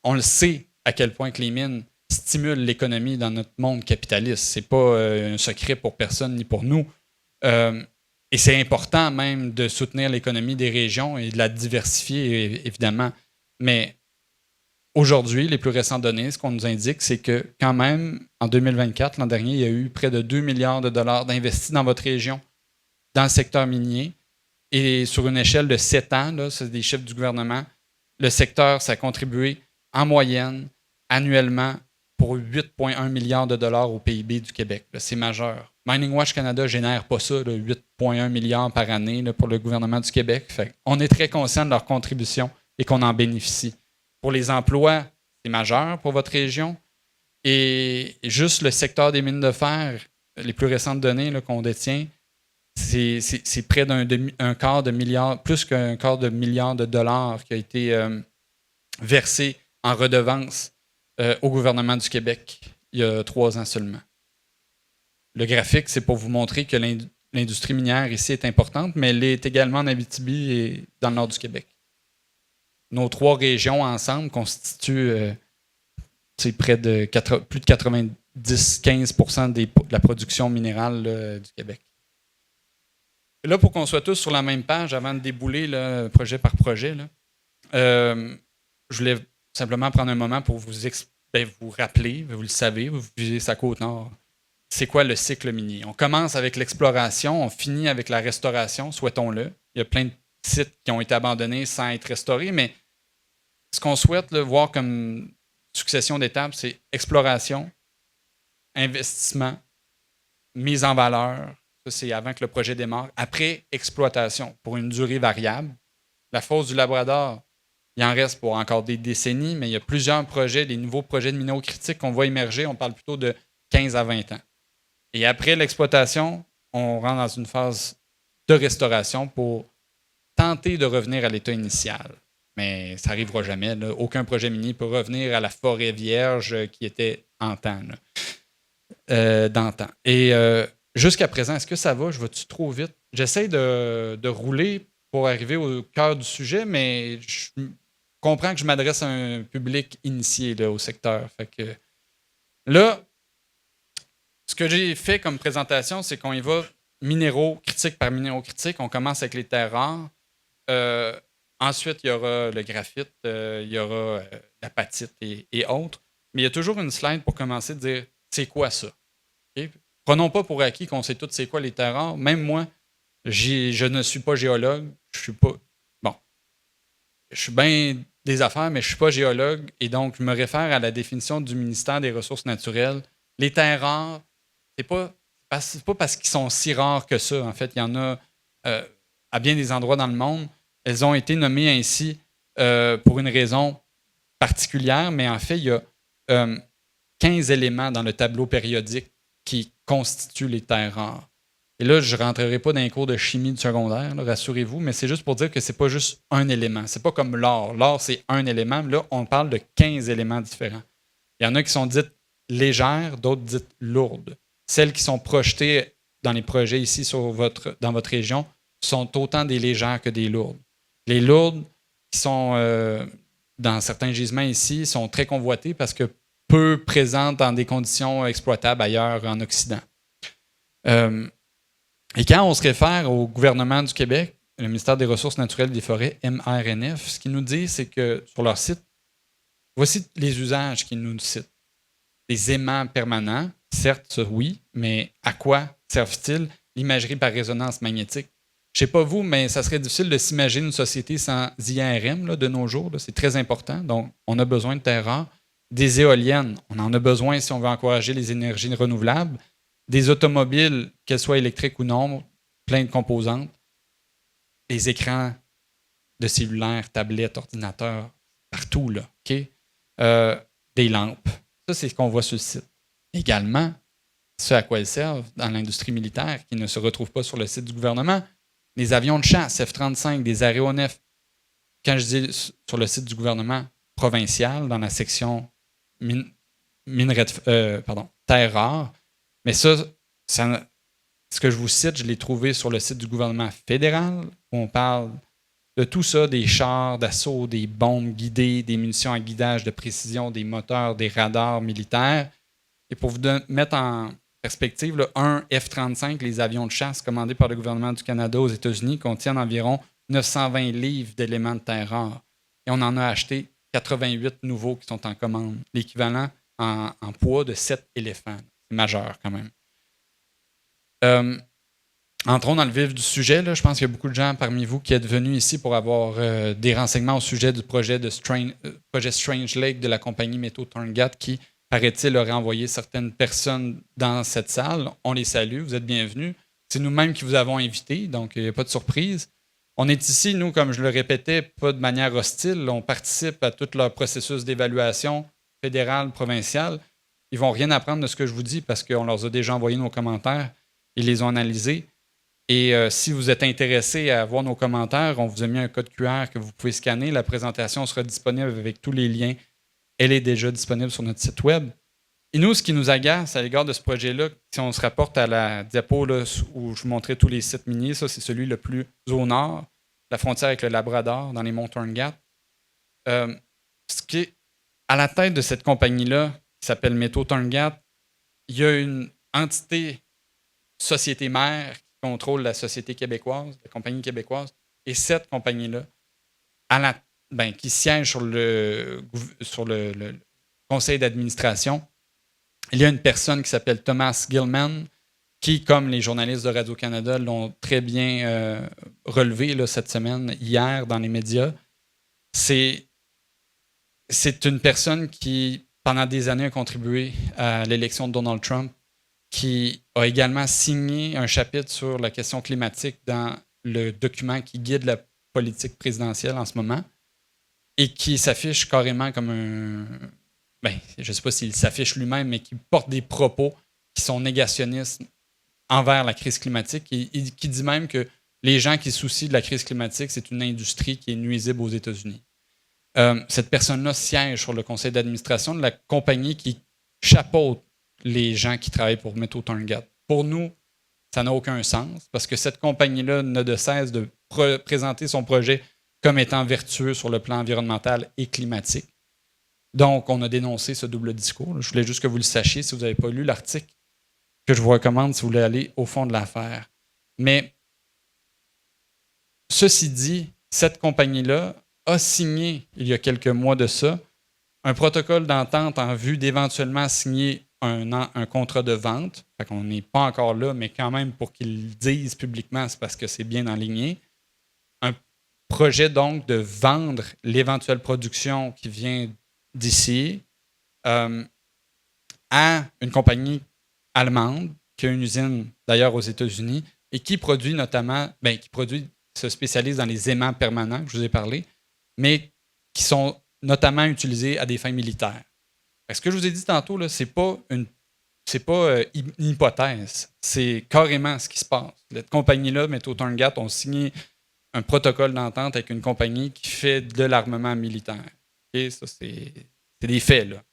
On le sait à quel point que les mines stimulent l'économie dans notre monde capitaliste. Ce n'est pas un secret pour personne ni pour nous. Et c'est important même de soutenir l'économie des régions et de la diversifier, évidemment. Mais aujourd'hui, les plus récentes données, ce qu'on nous indique, c'est que quand même, en 2024, l'an dernier, il y a eu près de 2 milliards de dollars d'investis dans votre région, dans le secteur minier. Et sur une échelle de 7 ans, là, c'est des chiffres du gouvernement, le secteur, ça a contribué en moyenne, annuellement, pour 8,1 milliards de dollars au PIB du Québec. Là, c'est majeur. Mining Watch Canada ne génère pas ça, 8,1 milliards par année là, pour le gouvernement du Québec. Fait, on est très conscient de leur contribution et qu'on en bénéficie. Pour les emplois, c'est majeur pour votre région. Et juste le secteur des mines de fer, les plus récentes données là, qu'on détient, c'est près d'un quart de milliard, plus qu'un quart de milliard de dollars qui a été versé en redevance au gouvernement du Québec il y a 3 ans seulement. Le graphique, c'est pour vous montrer que l'industrie minière ici est importante, mais elle est également en Abitibi et dans le nord du Québec. Nos 3 régions ensemble constituent près de plus de 90-15% de la production minérale là, du Québec. Et là, pour qu'on soit tous sur la même page, avant de débouler là, projet par projet, là, je voulais simplement prendre un moment pour vous rappeler, vous le savez, vous vivez sa Côte-Nord. c'est quoi le cycle minier. On commence avec l'exploration, on finit avec la restauration, souhaitons-le. Il y a plein de sites qui ont été abandonnés sans être restaurés, mais ce qu'on souhaite voir comme succession d'étapes, c'est exploration, investissement, mise en valeur. Ça, c'est avant que le projet démarre. Après, exploitation pour une durée variable. La fosse du Labrador, il en reste pour encore des décennies, mais il y a plusieurs projets, des nouveaux projets de minéraux critiques qu'on voit émerger. On parle plutôt de 15 à 20 ans. Et après l'exploitation, on rentre dans une phase de restauration pour tenter de revenir à l'état initial. Mais ça n'arrivera jamais. Là. Aucun projet minier peut revenir à la forêt vierge qui était d'antan. Et jusqu'à présent, est-ce que ça va? Je vais-tu trop vite? J'essaie de rouler pour arriver au cœur du sujet, mais je comprends que je m'adresse à un public initié là, au secteur. Fait que, là, ce que j'ai fait comme présentation, c'est qu'on y va minéraux critiques par minéraux critiques. On commence avec les terres rares. Ensuite, il y aura le graphite, il y aura l'apatite et autres. Mais il y a toujours une slide pour commencer de dire c'est quoi ça? Okay? Prenons pas pour acquis qu'on sait tous c'est quoi les terres rares. Même moi, je ne suis pas géologue. Je suis pas. Bon. Je suis bien des affaires, mais je ne suis pas géologue. Et donc, je me réfère à la définition du ministère des Ressources naturelles. Les terres rares, c'est pas parce qu'ils sont si rares que ça. En fait, il y en a à bien des endroits dans le monde. Elles ont été nommées ainsi pour une raison particulière, mais en fait, il y a 15 éléments dans le tableau périodique qui constituent les terres rares. Et là, je ne rentrerai pas dans les cours de chimie du secondaire, là, rassurez-vous, mais c'est juste pour dire que ce n'est pas juste un élément. Ce n'est pas comme l'or. L'or, c'est un élément. Là, on parle de 15 éléments différents. Il y en a qui sont dites légères, d'autres dites lourdes. Celles qui sont projetées dans les projets ici dans votre région sont autant des légères que des lourdes. Les lourdes qui sont dans certains gisements ici sont très convoitées parce que peu présentes dans des conditions exploitables ailleurs en Occident. Et quand on se réfère au gouvernement du Québec, le ministère des Ressources naturelles et des Forêts, MRNF, ce qu'ils nous dit, c'est que sur leur site, voici les usages qu'ils nous citent. Des aimants permanents, certes, ça, oui, mais à quoi servent-ils? L'imagerie par résonance magnétique. Je ne sais pas vous, mais ça serait difficile de s'imaginer une société sans IRM là, de nos jours. Là, c'est très important. Donc, on a besoin de terres rares. Des éoliennes, on en a besoin si on veut encourager les énergies renouvelables. Des automobiles, qu'elles soient électriques ou non, plein de composantes. Des écrans de cellulaires, tablettes, ordinateurs, partout, là. Okay? Des lampes. Ça, c'est ce qu'on voit sur le site. Également, ce à quoi elles servent dans l'industrie militaire, qui ne se retrouve pas sur le site du gouvernement, les avions de chasse F-35, des aéronefs. Quand je dis sur le site du gouvernement provincial, dans la section terres rares, mais ça, ce que je vous cite, je l'ai trouvé sur le site du gouvernement fédéral, où on parle de tout ça, des chars d'assaut, des bombes guidées, des munitions à guidage de précision, des moteurs, des radars militaires. Et pour vous mettre en perspective, là, un F-35, les avions de chasse commandés par le gouvernement du Canada aux États-Unis, contiennent environ 920 livres d'éléments de terre rares. Et on en a acheté 88 nouveaux qui sont en commande, l'équivalent en poids de 7 éléphants. C'est majeur quand même. Entrons dans le vif du sujet. Là. Je pense qu'il y a beaucoup de gens parmi vous qui êtes venus ici pour avoir des renseignements au sujet du projet Strange Lake de la compagnie Métaux Torngat qui, paraît-il, aurait envoyé certaines personnes dans cette salle. On les salue, vous êtes bienvenus. C'est nous-mêmes qui vous avons invités, donc il n'y a pas de surprise. On est ici, nous, comme je le répétais, pas de manière hostile. On participe à tout leur processus d'évaluation fédérale, provinciale. Ils ne vont rien apprendre de ce que je vous dis parce qu'on leur a déjà envoyé nos commentaires. Ils les ont analysés. Et si vous êtes intéressé à voir nos commentaires, on vous a mis un code QR que vous pouvez scanner. La présentation sera disponible avec tous les liens. Elle est déjà disponible sur notre site web. Et nous, ce qui nous agace à l'égard de ce projet-là, si on se rapporte à la diapo là, où je vous montrais tous les sites miniers, ça, c'est celui le plus au nord, la frontière avec le Labrador, dans les monts Torngat. Ce qui est à la tête de cette compagnie-là, qui s'appelle Métaux Torngat, il y a une entité société mère qui contrôle la société québécoise, la compagnie québécoise, et cette compagnie-là, qui siège sur le conseil d'administration, il y a une personne qui s'appelle Thomas Gilman, qui, comme les journalistes de Radio-Canada l'ont très bien relevé là, cette semaine, hier, dans les médias, c'est une personne qui, pendant des années, a contribué à l'élection de Donald Trump, qui a également signé un chapitre sur la question climatique dans le document qui guide la politique présidentielle en ce moment, et qui s'affiche carrément comme un... je ne sais pas s'il s'affiche lui-même, mais qui porte des propos qui sont négationnistes envers la crise climatique, et qui dit même que les gens qui se soucient de la crise climatique, c'est une industrie qui est nuisible aux États-Unis. Cette personne-là siège sur le conseil d'administration de la compagnie qui chapeaute les gens qui travaillent pour Métaux Torngat. Pour nous, ça n'a aucun sens, parce que cette compagnie-là n'a de cesse de présenter son projet comme étant vertueux sur le plan environnemental et climatique. Donc, on a dénoncé ce double discours. Je voulais juste que vous le sachiez si vous n'avez pas lu l'article, que je vous recommande si vous voulez aller au fond de l'affaire. Mais, ceci dit, cette compagnie-là a signé, il y a quelques mois de ça, un protocole d'entente en vue d'éventuellement signer un contrat de vente. Fait qu'on n'est pas encore là, mais quand même, pour qu'ils le disent publiquement, c'est parce que c'est bien enligné. Un projet, donc, de vendre l'éventuelle production qui vient d'ici à une compagnie allemande qui a une usine, d'ailleurs, aux États-Unis, et qui produit notamment, se spécialise dans les aimants permanents, que je vous ai parlé, mais qui sont notamment utilisés à des fins militaires. Ce que je vous ai dit tantôt, ce n'est pas une hypothèse. C'est carrément ce qui se passe. Cette compagnie-là, Métaux Torngat, ont signé un protocole d'entente avec une compagnie qui fait de l'armement militaire. Okay? Ça, c'est des faits, là.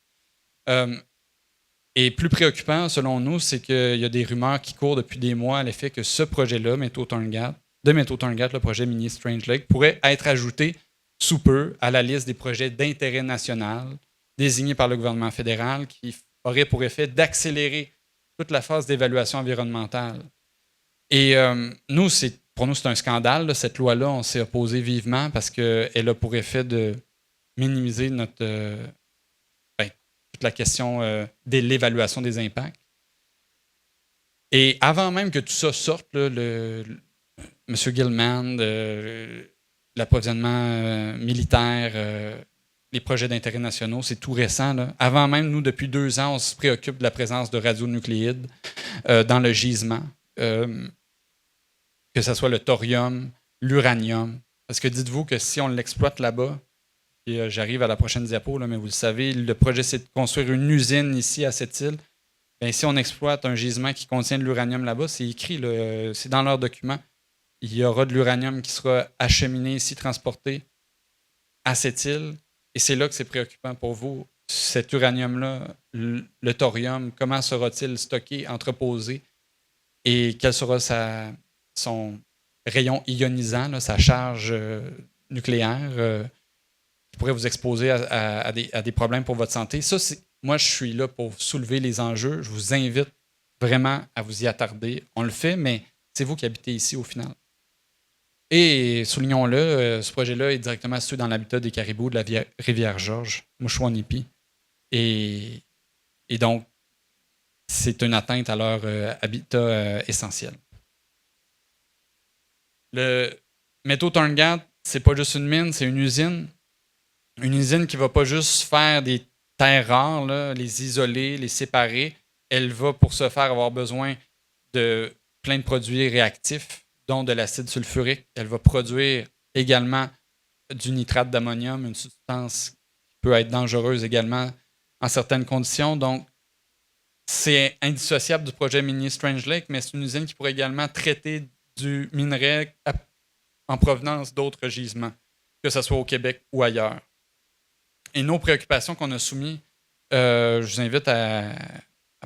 Et plus préoccupant, selon nous, c'est qu'il y a des rumeurs qui courent depuis des mois à l'effet que ce projet-là, Métaux Torngat, le projet minier Strange Lake, pourrait être ajouté sous peu à la liste des projets d'intérêt national désignés par le gouvernement fédéral qui aurait pour effet d'accélérer toute la phase d'évaluation environnementale. Et pour nous, c'est un scandale. Là, cette loi-là, on s'est opposé vivement parce qu'elle a pour effet de minimiser toute la question de l'évaluation des impacts. Et avant même que tout ça sorte, là, M. Gilman, l'approvisionnement militaire, les projets d'intérêt nationaux, c'est tout récent. Là. Avant même, nous, depuis 2 ans, on se préoccupe de la présence de radionucléides dans le gisement, que ce soit le thorium, l'uranium. Parce que dites-vous que si on l'exploite là-bas, et j'arrive à la prochaine diapo, là, mais vous le savez, le projet, c'est de construire une usine ici à cette île. Bien, si on exploite un gisement qui contient de l'uranium là-bas, c'est écrit, là, c'est dans leurs documents. Il y aura de l'uranium qui sera acheminé ici, transporté à cette île. Et c'est là que c'est préoccupant pour vous. Cet uranium-là, le thorium, comment sera-t-il stocké, entreposé? Et quel sera son rayon ionisant, là, sa charge nucléaire qui pourrait vous exposer à des problèmes pour votre santé? Ça, moi, je suis là pour soulever les enjeux. Je vous invite vraiment à vous y attarder. On le fait, mais c'est vous qui habitez ici au final. Et soulignons-le, ce projet-là est directement situé dans l'habitat des caribous de la rivière Georges, Mouchouanipi. Et donc, c'est une atteinte à leur habitat essentiel. Le Métaux Torngat, c'est pas juste une mine, c'est une usine. Une usine qui ne va pas juste faire des terres rares, là, les isoler, les séparer. Elle va, pour ce faire, avoir besoin de plein de produits réactifs, dont de l'acide sulfurique. Elle va produire également du nitrate d'ammonium, une substance qui peut être dangereuse également en certaines conditions. Donc, c'est indissociable du projet minier Strange Lake, mais c'est une usine qui pourrait également traiter du minerai en provenance d'autres gisements, que ce soit au Québec ou ailleurs. Et nos préoccupations qu'on a soumises, je vous invite à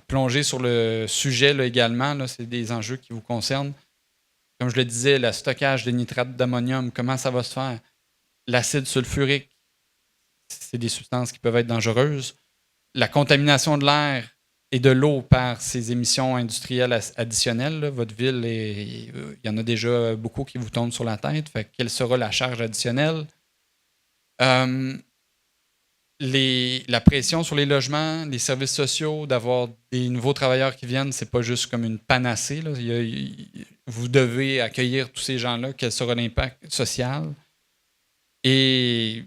plonger sur le sujet là, également. Là, c'est des enjeux qui vous concernent. Comme je le disais, le stockage de nitrate d'ammonium, comment ça va se faire? L'acide sulfurique, c'est des substances qui peuvent être dangereuses. La contamination de l'air et de l'eau par ces émissions industrielles additionnelles. Là. Votre ville, il y en a déjà beaucoup qui vous tombent sur la tête. Fait, quelle sera la charge additionnelle? la pression sur les logements, les services sociaux, d'avoir des nouveaux travailleurs qui viennent, c'est pas juste comme une panacée. Là. Vous devez accueillir tous ces gens-là. Quel sera l'impact social? Et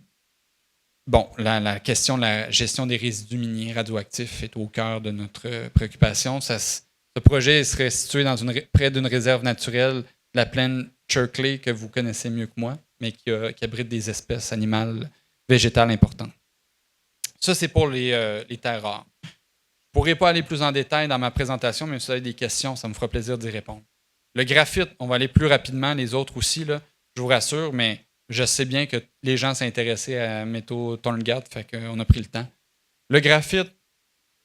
bon, la question de la gestion des résidus miniers radioactifs est au cœur de notre préoccupation. Ce projet serait situé près d'une réserve naturelle, la plaine Cherkley, que vous connaissez mieux que moi, mais qui abrite des espèces animales végétales importantes. Ça, c'est pour les terres rares. Je ne pourrai pas aller plus en détail dans ma présentation, mais si vous avez des questions, ça me fera plaisir d'y répondre. Le graphite, on va aller plus rapidement, les autres aussi, là, je vous rassure, mais je sais bien que les gens s'intéressaient à Métaux Torngat, fait qu'on a pris le temps. Le graphite,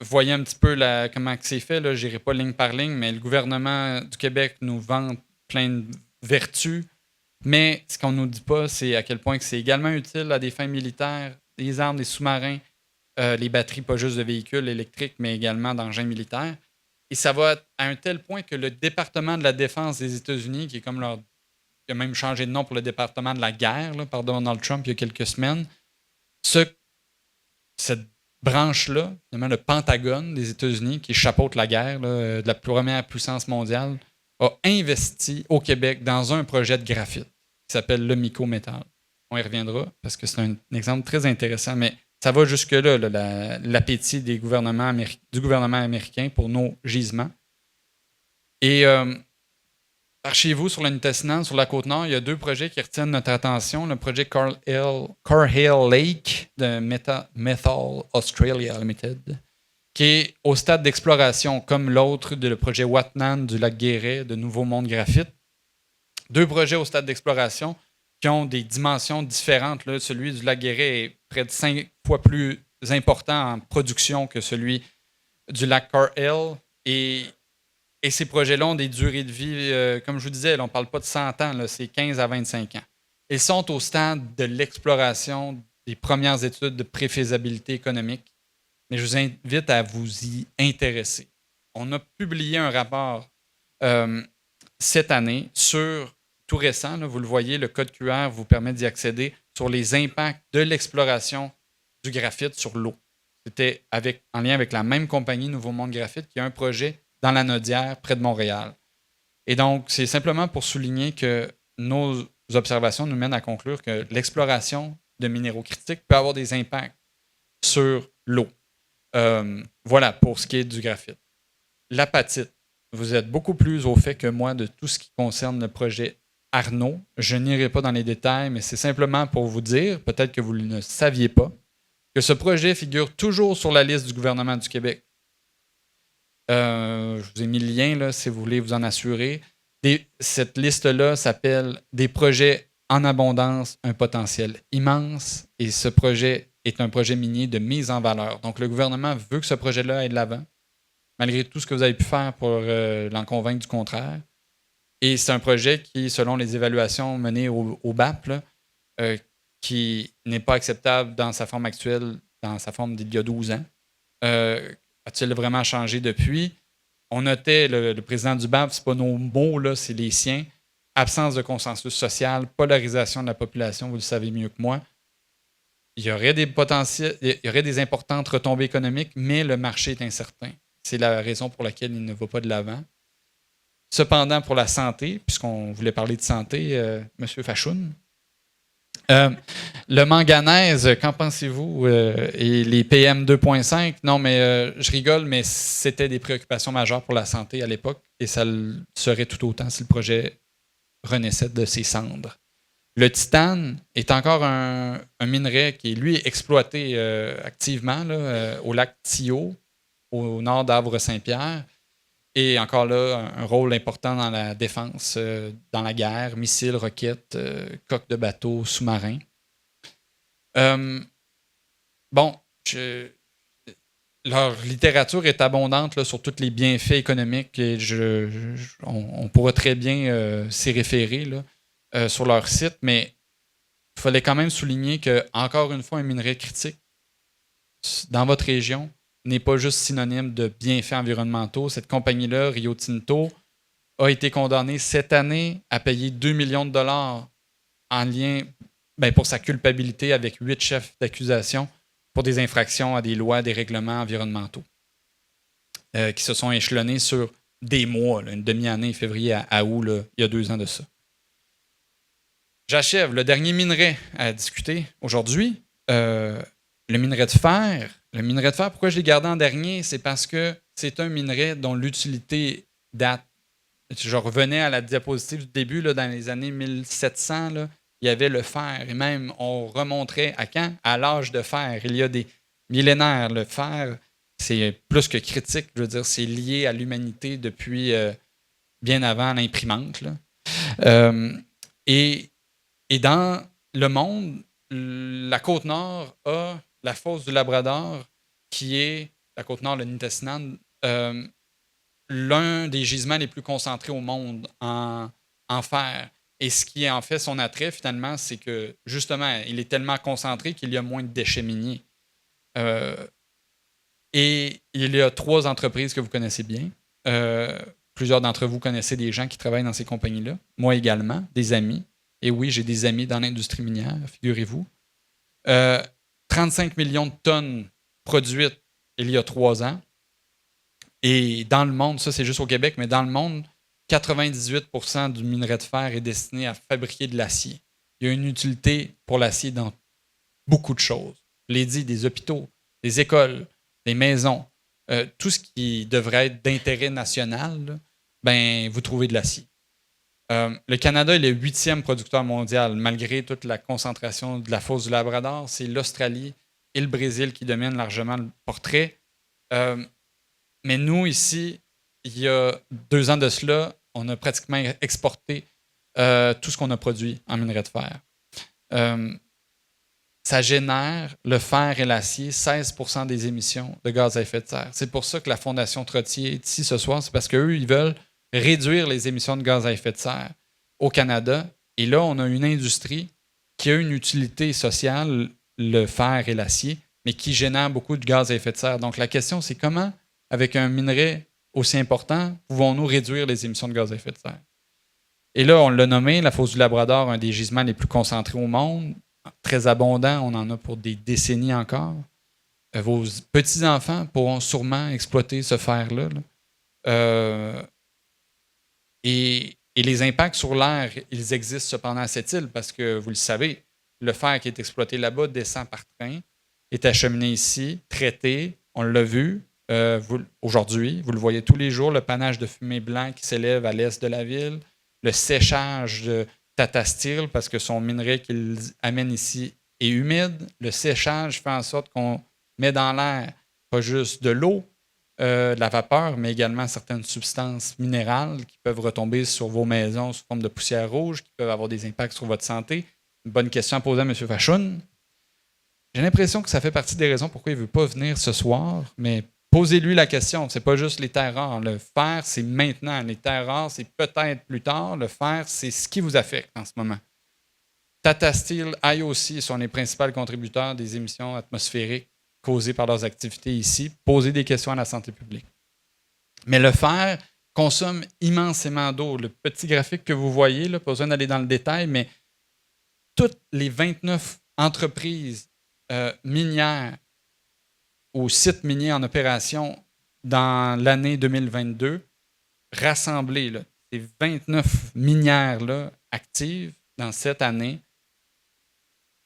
vous voyez un petit peu comment c'est fait, je n'irai pas ligne par ligne, mais le gouvernement du Québec nous vante plein de vertus, mais ce qu'on ne nous dit pas, c'est à quel point que c'est également utile à des fins militaires, des armes, des sous-marins, les batteries, pas juste de véhicules électriques, mais également d'engins militaires. Et ça va à un tel point que le département de la défense des États-Unis, qui est comme qui a même changé de nom pour le département de la guerre là, par Donald Trump il y a quelques semaines, cette branche-là, le Pentagone des États-Unis, qui chapeaute la guerre là, de la première puissance mondiale, a investi au Québec dans un projet de graphite qui s'appelle le Myco-Métal. On y reviendra parce que c'est un exemple très intéressant, mais ça va jusque-là, l'appétit du gouvernement américain pour nos gisements. Et par chez vous, sur la Nitassinan, sur la Côte-Nord, il y a 2 projets qui retiennent notre attention. Le projet Carhill Lake de Metals Australia Limited, qui est au stade d'exploration, comme l'autre le projet Watnan du lac Guéret de Nouveau Monde Graphite. 2 projets au stade d'exploration qui ont des dimensions différentes. Là, celui du lac Guéret est près de 5 fois plus important en production que celui du lac Carhill. Et ces projets-là ont des durées de vie, comme je vous disais, là, on ne parle pas de 100 ans, là, c'est 15 à 25 ans. Ils sont au stade de l'exploration des premières études de préfaisabilité économique, mais je vous invite à vous y intéresser. On a publié un rapport cette année tout récent, là, vous le voyez, le code QR vous permet d'y accéder sur les impacts de l'exploration du graphite sur l'eau. C'était en lien avec la même compagnie, Nouveau Monde Graphite, qui a un projet dans la Nodière, près de Montréal. Et donc, c'est simplement pour souligner que nos observations nous mènent à conclure que l'exploration de minéraux critiques peut avoir des impacts sur l'eau. Voilà pour ce qui est du graphite. L'apatite. Vous êtes beaucoup plus au fait que moi de tout ce qui concerne le projet Arnaud. Je n'irai pas dans les détails, mais c'est simplement pour vous dire, peut-être que vous ne saviez pas, que ce projet figure toujours sur la liste du gouvernement du Québec. Je vous ai mis le lien là, si vous voulez vous en assurer. Cette liste-là s'appelle « Des projets en abondance, un potentiel immense » et ce projet est un projet minier de mise en valeur. Donc, le gouvernement veut que ce projet-là aille de l'avant, malgré tout ce que vous avez pu faire pour l'en convaincre du contraire. Et c'est un projet qui, selon les évaluations menées au BAP, là, qui n'est pas acceptable dans sa forme actuelle, dans sa forme d'il y a 12 ans. A-t-il vraiment changé depuis? On notait, le président du BAP, ce n'est pas nos mots, là, c'est les siens. Absence de consensus social, polarisation de la population, vous le savez mieux que moi. Il y aurait des importantes retombées économiques, mais le marché est incertain. C'est la raison pour laquelle il ne va pas de l'avant. Cependant, pour la santé, puisqu'on voulait parler de santé, M. Fachoun, le manganèse, qu'en pensez-vous? Et les PM 2.5? Non, mais je rigole, mais c'était des préoccupations majeures pour la santé à l'époque et ça le serait tout autant si le projet renaissait de ses cendres. Le titane est encore un minerai qui est, lui, exploité activement là, au lac Thio, au nord d'Havre-Saint-Pierre. Et encore là, un rôle important dans la défense, dans la guerre, missiles, roquettes, coques de bateaux, sous-marins. Leur littérature est abondante là, sur tous les bienfaits économiques et on pourra très bien s'y référer là, sur leur site, mais il fallait quand même souligner que, encore une fois, un minerai critique dans votre région n'est pas juste synonyme de bienfaits environnementaux. Cette compagnie-là, Rio Tinto, a été condamnée cette année à payer 2 millions de dollars en lien pour sa culpabilité avec 8 chefs d'accusation pour des infractions à des lois, des règlements environnementaux qui se sont échelonnés sur des mois, là, une demi-année, février à août, là, il y a 2 ans de ça. J'achève. Le dernier minerai à discuter aujourd'hui, le minerai de fer. Le minerai de fer, pourquoi je l'ai gardé en dernier? C'est parce que c'est un minerai dont l'utilité date. Je revenais à la diapositive du début, là, dans les années 1700, là, il y avait le fer. Et même, on remonterait à quand? À l'âge de fer. Il y a des millénaires. Le fer, c'est plus que critique. Je veux dire, c'est lié à l'humanité depuis bien avant l'imprimante. Et dans le monde, la Côte-Nord a la fosse du Labrador, qui est, la Côte-Nord, le Nitassinan, l'un des gisements les plus concentrés au monde en fer. Et ce qui en fait son attrait, finalement, c'est que, justement, il est tellement concentré qu'il y a moins de déchets miniers. Et il y a 3 entreprises que vous connaissez bien. Plusieurs d'entre vous connaissez des gens qui travaillent dans ces compagnies-là. Moi également, des amis. Et oui, j'ai des amis dans l'industrie minière, figurez-vous. 35 millions de tonnes produites il y a 3 ans. Et dans le monde, ça c'est juste au Québec, mais dans le monde, 98% du minerai de fer est destiné à fabriquer de l'acier. Il y a une utilité pour l'acier dans beaucoup de choses. Je l'ai dit, des hôpitaux, des écoles, des maisons, tout ce qui devrait être d'intérêt national, ben, vous trouvez de l'acier. Le Canada est le 8e producteur mondial, malgré toute la concentration de la fosse du Labrador. C'est l'Australie et le Brésil qui dominent largement le portrait. Mais nous, ici, il y a 2 ans de cela, on a pratiquement exporté tout ce qu'on a produit en minerai de fer. Ça génère, le fer et l'acier, 16% des émissions de gaz à effet de serre. C'est pour ça que la Fondation Trottier est ici ce soir. C'est parce qu'eux, ils veulent réduire les émissions de gaz à effet de serre au Canada. Et là, on a une industrie qui a une utilité sociale, le fer et l'acier, mais qui génère beaucoup de gaz à effet de serre. Donc, la question, c'est comment, avec un minerai aussi important, pouvons-nous réduire les émissions de gaz à effet de serre? Et là, on l'a nommé, la fosse du Labrador, un des gisements les plus concentrés au monde, très abondant, on en a pour des décennies encore. Vos petits-enfants pourront sûrement exploiter ce fer-là. Et les impacts sur l'air, ils existent cependant à cette île parce que, vous le savez, le fer qui est exploité là-bas descend par train, est acheminé ici, traité, on l'a vu aujourd'hui, vous le voyez tous les jours, le panache de fumée blanc qui s'élève à l'est de la ville, le séchage de Tata Steel parce que son minerai qu'il amène ici est humide. Le séchage fait en sorte qu'on met dans l'air pas juste de l'eau, de la vapeur, mais également certaines substances minérales qui peuvent retomber sur vos maisons sous forme de poussière rouge, qui peuvent avoir des impacts sur votre santé. Une bonne question à poser à M. Fachoun. J'ai l'impression que ça fait partie des raisons pourquoi il ne veut pas venir ce soir, mais posez-lui la question. Ce n'est pas juste les terres rares. Le fer, c'est maintenant. Les terres rares, c'est peut-être plus tard. Le fer, c'est ce qui vous affecte en ce moment. Tata Steel, IOC sont les principaux contributeurs des émissions atmosphériques causées par leurs activités ici. Posez des questions à la santé publique. Mais le fer consomme immensément d'eau. Le petit graphique que vous voyez, là, pas besoin d'aller dans le détail, mais toutes les 29 entreprises minières au site minier en opération dans l'année 2022, rassemblées, là, ces 29 minières-là actives dans cette année,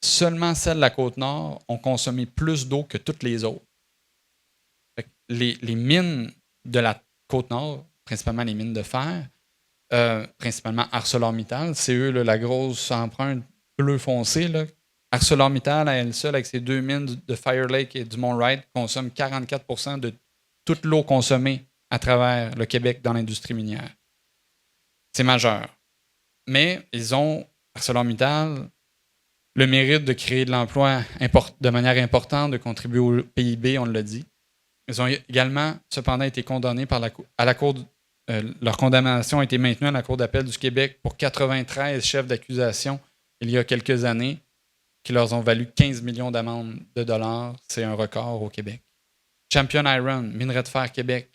seulement celles de la Côte-Nord ont consommé plus d'eau que toutes les autres. Les mines de la Côte-Nord, principalement les mines de fer, principalement ArcelorMittal, c'est eux là, la grosse empreinte bleu foncé, là. ArcelorMittal, à elle seule, avec ses 2 mines de Fire Lake et du Mont-Wright, consomme 44% de toute l'eau consommée à travers le Québec dans l'industrie minière. C'est majeur. Mais ils ont, ArcelorMittal, le mérite de créer de l'emploi de manière importante, de contribuer au PIB, on l'a dit. Ils ont également, cependant, été condamnés à la Cour. Leur condamnation a été maintenue à la Cour d'appel du Québec pour 93 chefs d'accusation il y a quelques années, qui leur ont valu 15 millions d'amendes de dollars. C'est un record au Québec. Champion Iron, minerai de fer Québec,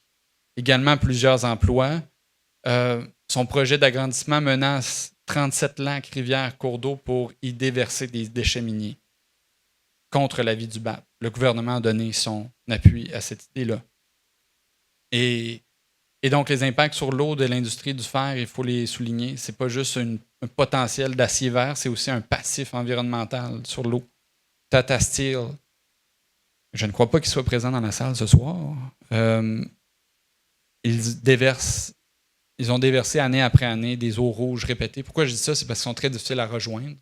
également plusieurs emplois. Son projet d'agrandissement menace 37 lacs, rivières, cours d'eau pour y déverser des déchets miniers contre l'avis du BAP. le gouvernement a donné son appui à cette idée-là. Et donc, les impacts sur l'eau de l'industrie du fer, il faut les souligner. Ce n'est pas juste un potentiel d'acier vert, c'est aussi un passif environnemental sur l'eau. Tata Steel, je ne crois pas qu'il soit présent dans la salle ce soir. Ils ont déversé année après année des eaux rouges répétées. Pourquoi je dis ça? C'est parce qu'ils sont très difficiles à rejoindre.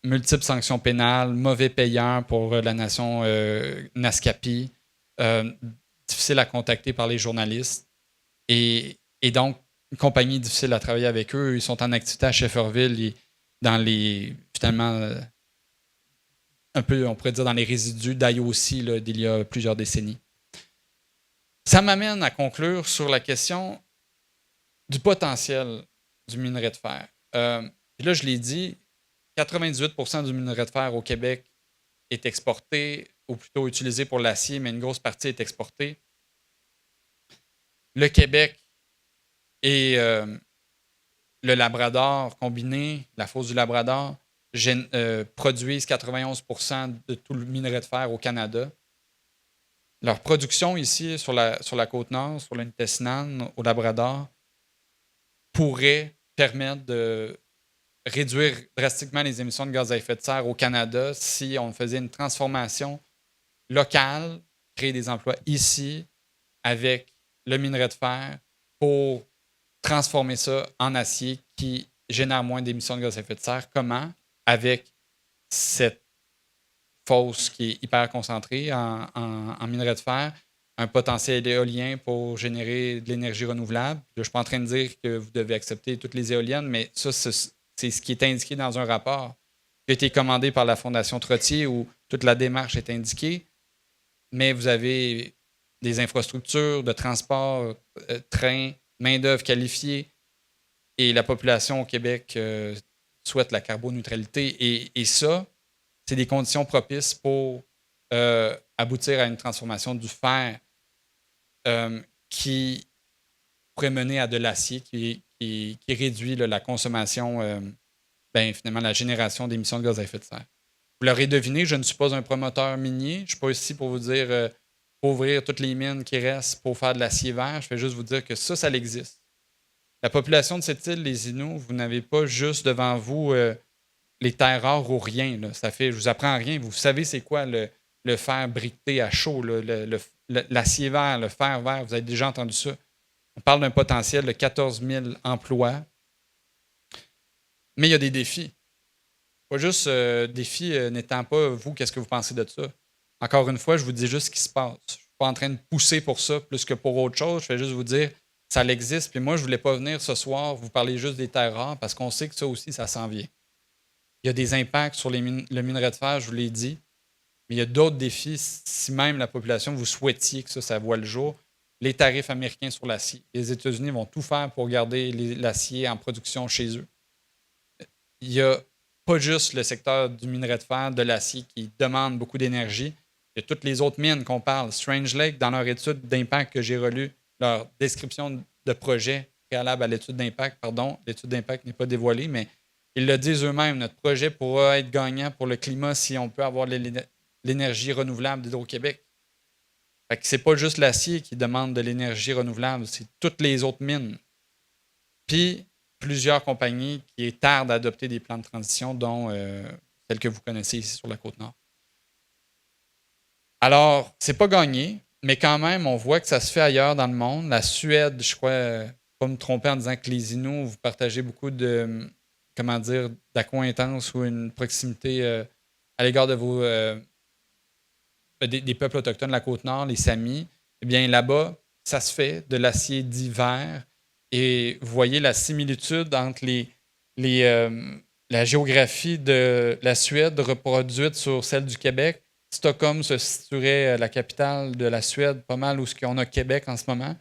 Multiples sanctions pénales, mauvais payeurs pour la nation Naskapi, difficile à contacter par les journalistes. Et donc, une compagnie difficile à travailler avec eux. Ils sont en activité à Shefferville, finalement, un peu, on pourrait dire, dans les résidus d'IOC d'il y a plusieurs décennies. Ça m'amène à conclure sur la question du potentiel du minerai de fer. Puis là, je l'ai dit, 98% du minerai de fer au Québec est exporté, ou plutôt utilisé pour l'acier, mais une grosse partie est exportée. Le Québec et le Labrador combiné, la fosse du Labrador, produisent 91% de tout le minerai de fer au Canada. Leur production ici, sur la Côte-Nord, sur le Nitassinan, au Labrador, pourrait permettre de réduire drastiquement les émissions de gaz à effet de serre au Canada si on faisait une transformation locale, créer des emplois ici avec le minerai de fer pour transformer ça en acier qui génère moins d'émissions de gaz à effet de serre. Comment? Avec cette fosse qui est hyper concentrée en minerai de fer, un potentiel éolien pour générer de l'énergie renouvelable. Là, je ne suis pas en train de dire que vous devez accepter toutes les éoliennes, mais ça, c'est ce qui est indiqué dans un rapport qui a été commandé par la Fondation Trottier où toute la démarche est indiquée. Mais vous avez des infrastructures de transport, trains, main-d'œuvre qualifiée, et la population au Québec souhaite la carboneutralité. Et ça, c'est des conditions propices pour aboutir à une transformation du fer qui pourrait mener à de l'acier qui réduit la consommation, finalement la génération d'émissions de gaz à effet de serre. Vous l'aurez deviné, je ne suis pas un promoteur minier. Je ne suis pas ici pour vous dire pour ouvrir toutes les mines qui restent pour faire de l'acier vert. Je vais juste vous dire que ça existe. La population de cette île, les Inuits, vous n'avez pas juste devant vous les terres rares ou rien. Là. Je vous apprends rien. Vous savez c'est quoi le fer briqueté à chaud, l'acier vert, le fer vert. Vous avez déjà entendu ça. On parle d'un potentiel de 14 000 emplois. Mais il y a des défis. Pas juste défis n'étant pas vous, qu'est-ce que vous pensez de ça. Encore une fois, je vous dis juste ce qui se passe. Je ne suis pas en train de pousser pour ça plus que pour autre chose. Je vais juste vous dire ça existe. Puis moi, je ne voulais pas venir ce soir vous parler juste des terres rares parce qu'on sait que ça aussi, ça s'en vient. Il y a des impacts sur le minerai de fer, je vous l'ai dit. Mais il y a d'autres défis si même la population, vous souhaitiez que ça voie le jour. Les tarifs américains sur l'acier. Les États-Unis vont tout faire pour garder l'acier en production chez eux. Il n'y a pas juste le secteur du minerai de fer, de l'acier qui demande beaucoup d'énergie. Il y a toutes les autres mines qu'on parle. Strange Lake, dans leur étude d'impact que j'ai relue, leur description de projet préalable à l'étude d'impact, l'étude d'impact n'est pas dévoilée, mais ils le disent eux-mêmes, notre projet pourra être gagnant pour le climat si on peut avoir l'énergie renouvelable d'Hydro-Québec. Ce n'est pas juste l'acier qui demande de l'énergie renouvelable, c'est toutes les autres mines. Puis, plusieurs compagnies qui tardent à adopter des plans de transition, dont celles que vous connaissez ici sur la Côte-Nord. Alors, c'est pas gagné, mais quand même, on voit que ça se fait ailleurs dans le monde. La Suède, je crois, pas me tromper en disant que les Inuits, vous partagez beaucoup d'accointance ou une proximité à l'égard de vos des peuples autochtones de la Côte-Nord, les Samis. Eh bien, là-bas, ça se fait de l'acier dit vert. Et vous voyez la similitude entre la géographie de la Suède reproduite sur celle du Québec. Stockholm se situerait la capitale de la Suède, pas mal où on a Québec en ce moment.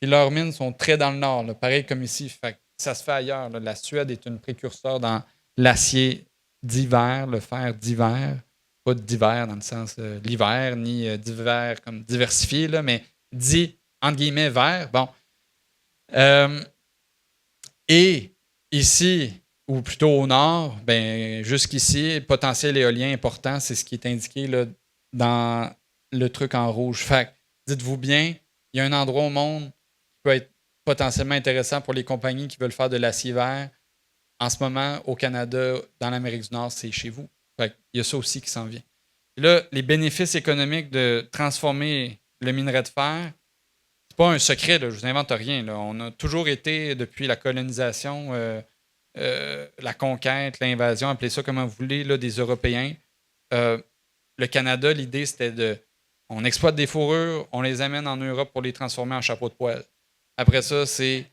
Et leurs mines sont très dans le nord, là, pareil comme ici. Fait ça se fait ailleurs. Là. La Suède est une précurseur dans l'acier d'hiver, le fer d'hiver. Pas d'hiver dans le sens de l'hiver, ni d'hiver comme diversifié, là, mais dit, entre guillemets, vert. Bon. Et ici, ou plutôt au nord, jusqu'ici, potentiel éolien important, c'est ce qui est indiqué là, dans le truc en rouge. Fait que, dites-vous bien, il y a un endroit au monde qui peut être potentiellement intéressant pour les compagnies qui veulent faire de l'acier vert. En ce moment, au Canada, dans l'Amérique du Nord, c'est chez vous. Fait il y a ça aussi qui s'en vient. Et là, les bénéfices économiques de transformer le minerai de fer, c'est pas un secret, là, je vous invente rien. Là. On a toujours été, depuis la colonisation, la conquête, l'invasion, appelez ça comme vous voulez, là, des Européens. Le Canada, l'idée, c'était on exploite des fourrures, on les amène en Europe pour les transformer en chapeau de poêle. Après ça, c'est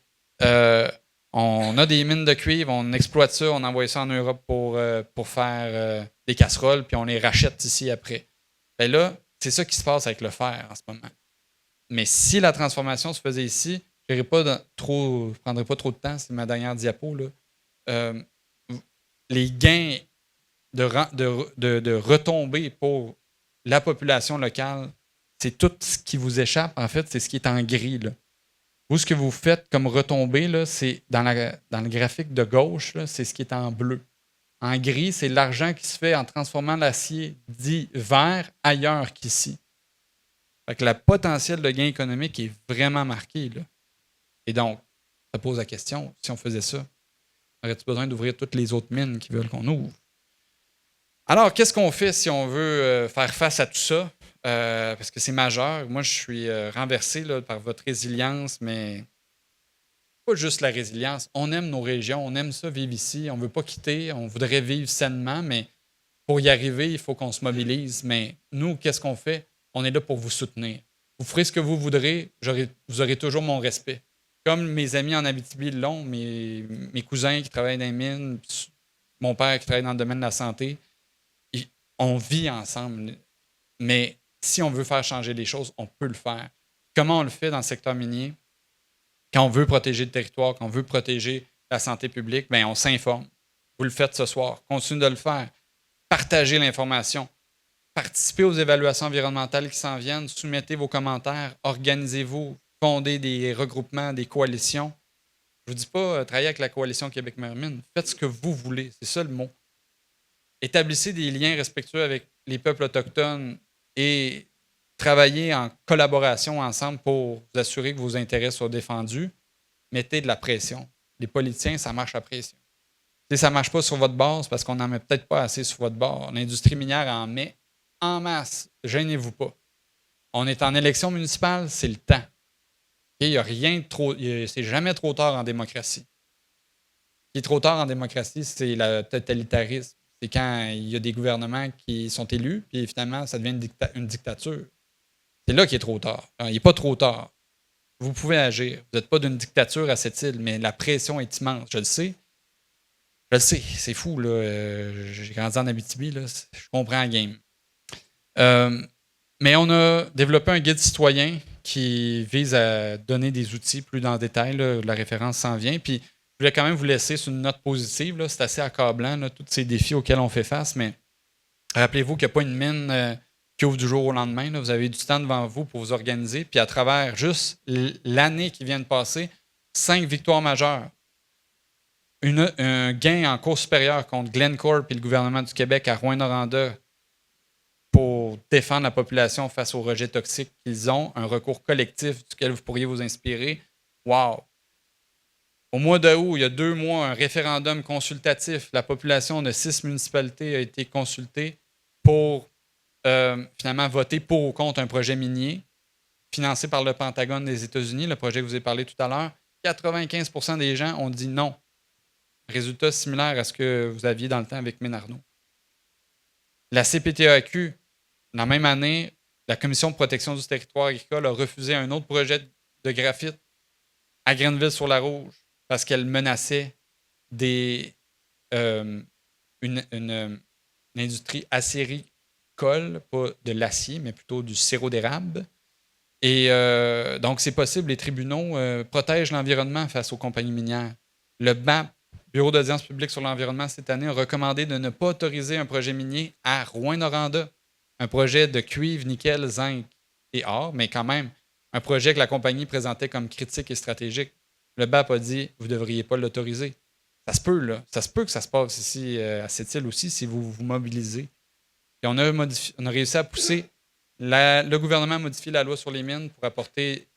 on a des mines de cuivre, on exploite ça, on envoie ça en Europe pour faire des casseroles, puis on les rachète ici après. Ben là, c'est ça qui se passe avec le fer en ce moment. Mais si la transformation se faisait ici, je ne prendrai pas trop de temps, c'est ma dernière diapo, là. Les gains de retombées pour la population locale, c'est tout ce qui vous échappe, en fait, c'est ce qui est en gris, là. Vous, ce que vous faites comme retombée, là, c'est dans le graphique de gauche, là, c'est ce qui est en bleu. En gris, c'est l'argent qui se fait en transformant l'acier dit vert ailleurs qu'ici. Fait que le potentiel de gain économique est vraiment marqué, là. Et donc, ça pose la question, si on faisait ça, aurait-tu besoin d'ouvrir toutes les autres mines qui veulent qu'on ouvre? Alors, qu'est-ce qu'on fait si on veut faire face à tout ça? Parce que c'est majeur. Moi, je suis renversé là, par votre résilience, mais pas juste la résilience. On aime nos régions, on aime ça vivre ici, on ne veut pas quitter, on voudrait vivre sainement, mais pour y arriver, il faut qu'on se mobilise. Mais nous, qu'est-ce qu'on fait? On est là pour vous soutenir. Vous ferez ce que vous voudrez, vous aurez toujours mon respect. Comme mes amis en Abitibi l'ont, mes cousins qui travaillent dans les mines, mon père qui travaille dans le domaine de la santé, on vit ensemble. Mais si on veut faire changer les choses, on peut le faire. Comment on le fait dans le secteur minier? Quand on veut protéger le territoire, quand on veut protéger la santé publique, bien, on s'informe. Vous le faites ce soir. Continuez de le faire. Partagez l'information. Participez aux évaluations environnementales qui s'en viennent. Soumettez vos commentaires. Organisez-vous. Fondez des regroupements, des coalitions. Je ne vous dis pas travailler avec la coalition Québec-Mermine. Faites ce que vous voulez. C'est ça le mot. Établissez des liens respectueux avec les peuples autochtones et travaillez en collaboration ensemble pour vous assurer que vos intérêts soient défendus. Mettez de la pression. Les politiciens, ça marche à pression. Si ça ne marche pas sur votre bord, c'est parce qu'on n'en met peut-être pas assez sur votre bord. L'industrie minière en met en masse. Gênez-vous pas. On est en élection municipale, c'est le temps. Il n'y a rien de trop. C'est jamais trop tard en démocratie. Ce qui est trop tard en démocratie, c'est le totalitarisme. C'est quand il y a des gouvernements qui sont élus, puis finalement, ça devient une dictature. C'est là qu'il est trop tard. Il n'est pas trop tard. Vous pouvez agir. Vous n'êtes pas d'une dictature à cette île, mais la pression est immense. Je le sais. Je le sais. C'est fou, là. J'ai grandi en Abitibi, là. Je comprends la game. Mais on a développé un guide citoyen qui vise à donner des outils plus dans le détail. Là, la référence s'en vient. Puis, je voulais quand même vous laisser sur une note positive. Là. C'est assez accablant, là, tous ces défis auxquels on fait face. Mais rappelez-vous qu'il n'y a pas une mine qui ouvre du jour au lendemain. Là. Vous avez du temps devant vous pour vous organiser. Puis, à travers juste l'année qui vient de passer, 5 victoires majeures. Un gain en cours supérieure contre Glencore et le gouvernement du Québec à Rouyn-Noranda pour défendre la population face aux rejets toxiques qu'ils ont, un recours collectif duquel vous pourriez vous inspirer. Wow! Au mois d'août, il y a 2 mois, un référendum consultatif. La population de 6 municipalités a été consultée pour finalement voter pour ou contre un projet minier financé par le Pentagone des États-Unis, le projet que je vous ai parlé tout à l'heure. 95% des gens ont dit non. Résultat similaire à ce que vous aviez dans le temps avec Ménarneau. La CPTAQ, dans la même année, la Commission de protection du territoire agricole a refusé un autre projet de graphite à Grenville-sur-la-Rouge parce qu'elle menaçait une industrie acéricole, pas de l'acier, mais plutôt du sirop d'érable. Et donc, c'est possible, les tribunaux protègent l'environnement face aux compagnies minières. Le BAP, Bureau d'audience publique sur l'environnement, cette année, a recommandé de ne pas autoriser un projet minier à Rouyn-Noranda, un projet de cuivre, nickel, zinc et or, mais quand même, un projet que la compagnie présentait comme critique et stratégique. Le BAP a dit « vous ne devriez pas l'autoriser ». Ça se peut, là. Ça se peut que ça se passe ici, à cette île aussi, si vous vous mobilisez. Puis on a réussi à pousser, le gouvernement a modifié la loi sur les mines pour apporter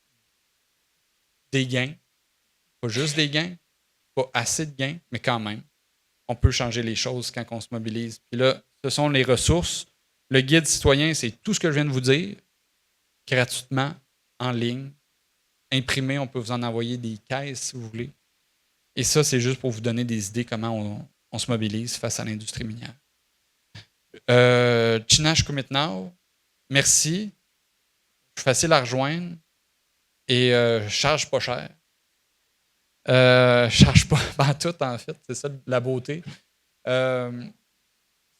des gains. Pas juste des gains, pas assez de gains, mais quand même. On peut changer les choses quand on se mobilise. Puis là, ce sont les ressources. Le guide citoyen, c'est tout ce que je viens de vous dire, gratuitement, en ligne, imprimé. On peut vous en envoyer des caisses si vous voulez. Et ça, c'est juste pour vous donner des idées comment on se mobilise face à l'industrie minière. Chinach Kumitnao, merci. Je suis facile à rejoindre et je charge pas cher. Je charge pas tout, en fait. C'est ça la beauté.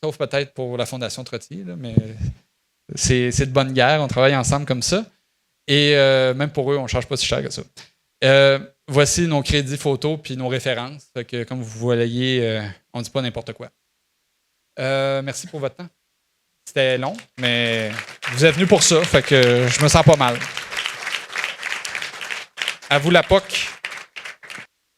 Sauf peut-être pour la Fondation Trottier, là, mais c'est de bonne guerre. On travaille ensemble comme ça. Et même pour eux, on ne charge pas si cher que ça. Voici nos crédits photos puis nos références. Fait que, comme vous voyez, on ne dit pas n'importe quoi. Merci pour votre temps. C'était long, mais vous êtes venus pour ça. Fait que je me sens pas mal. À vous la POC.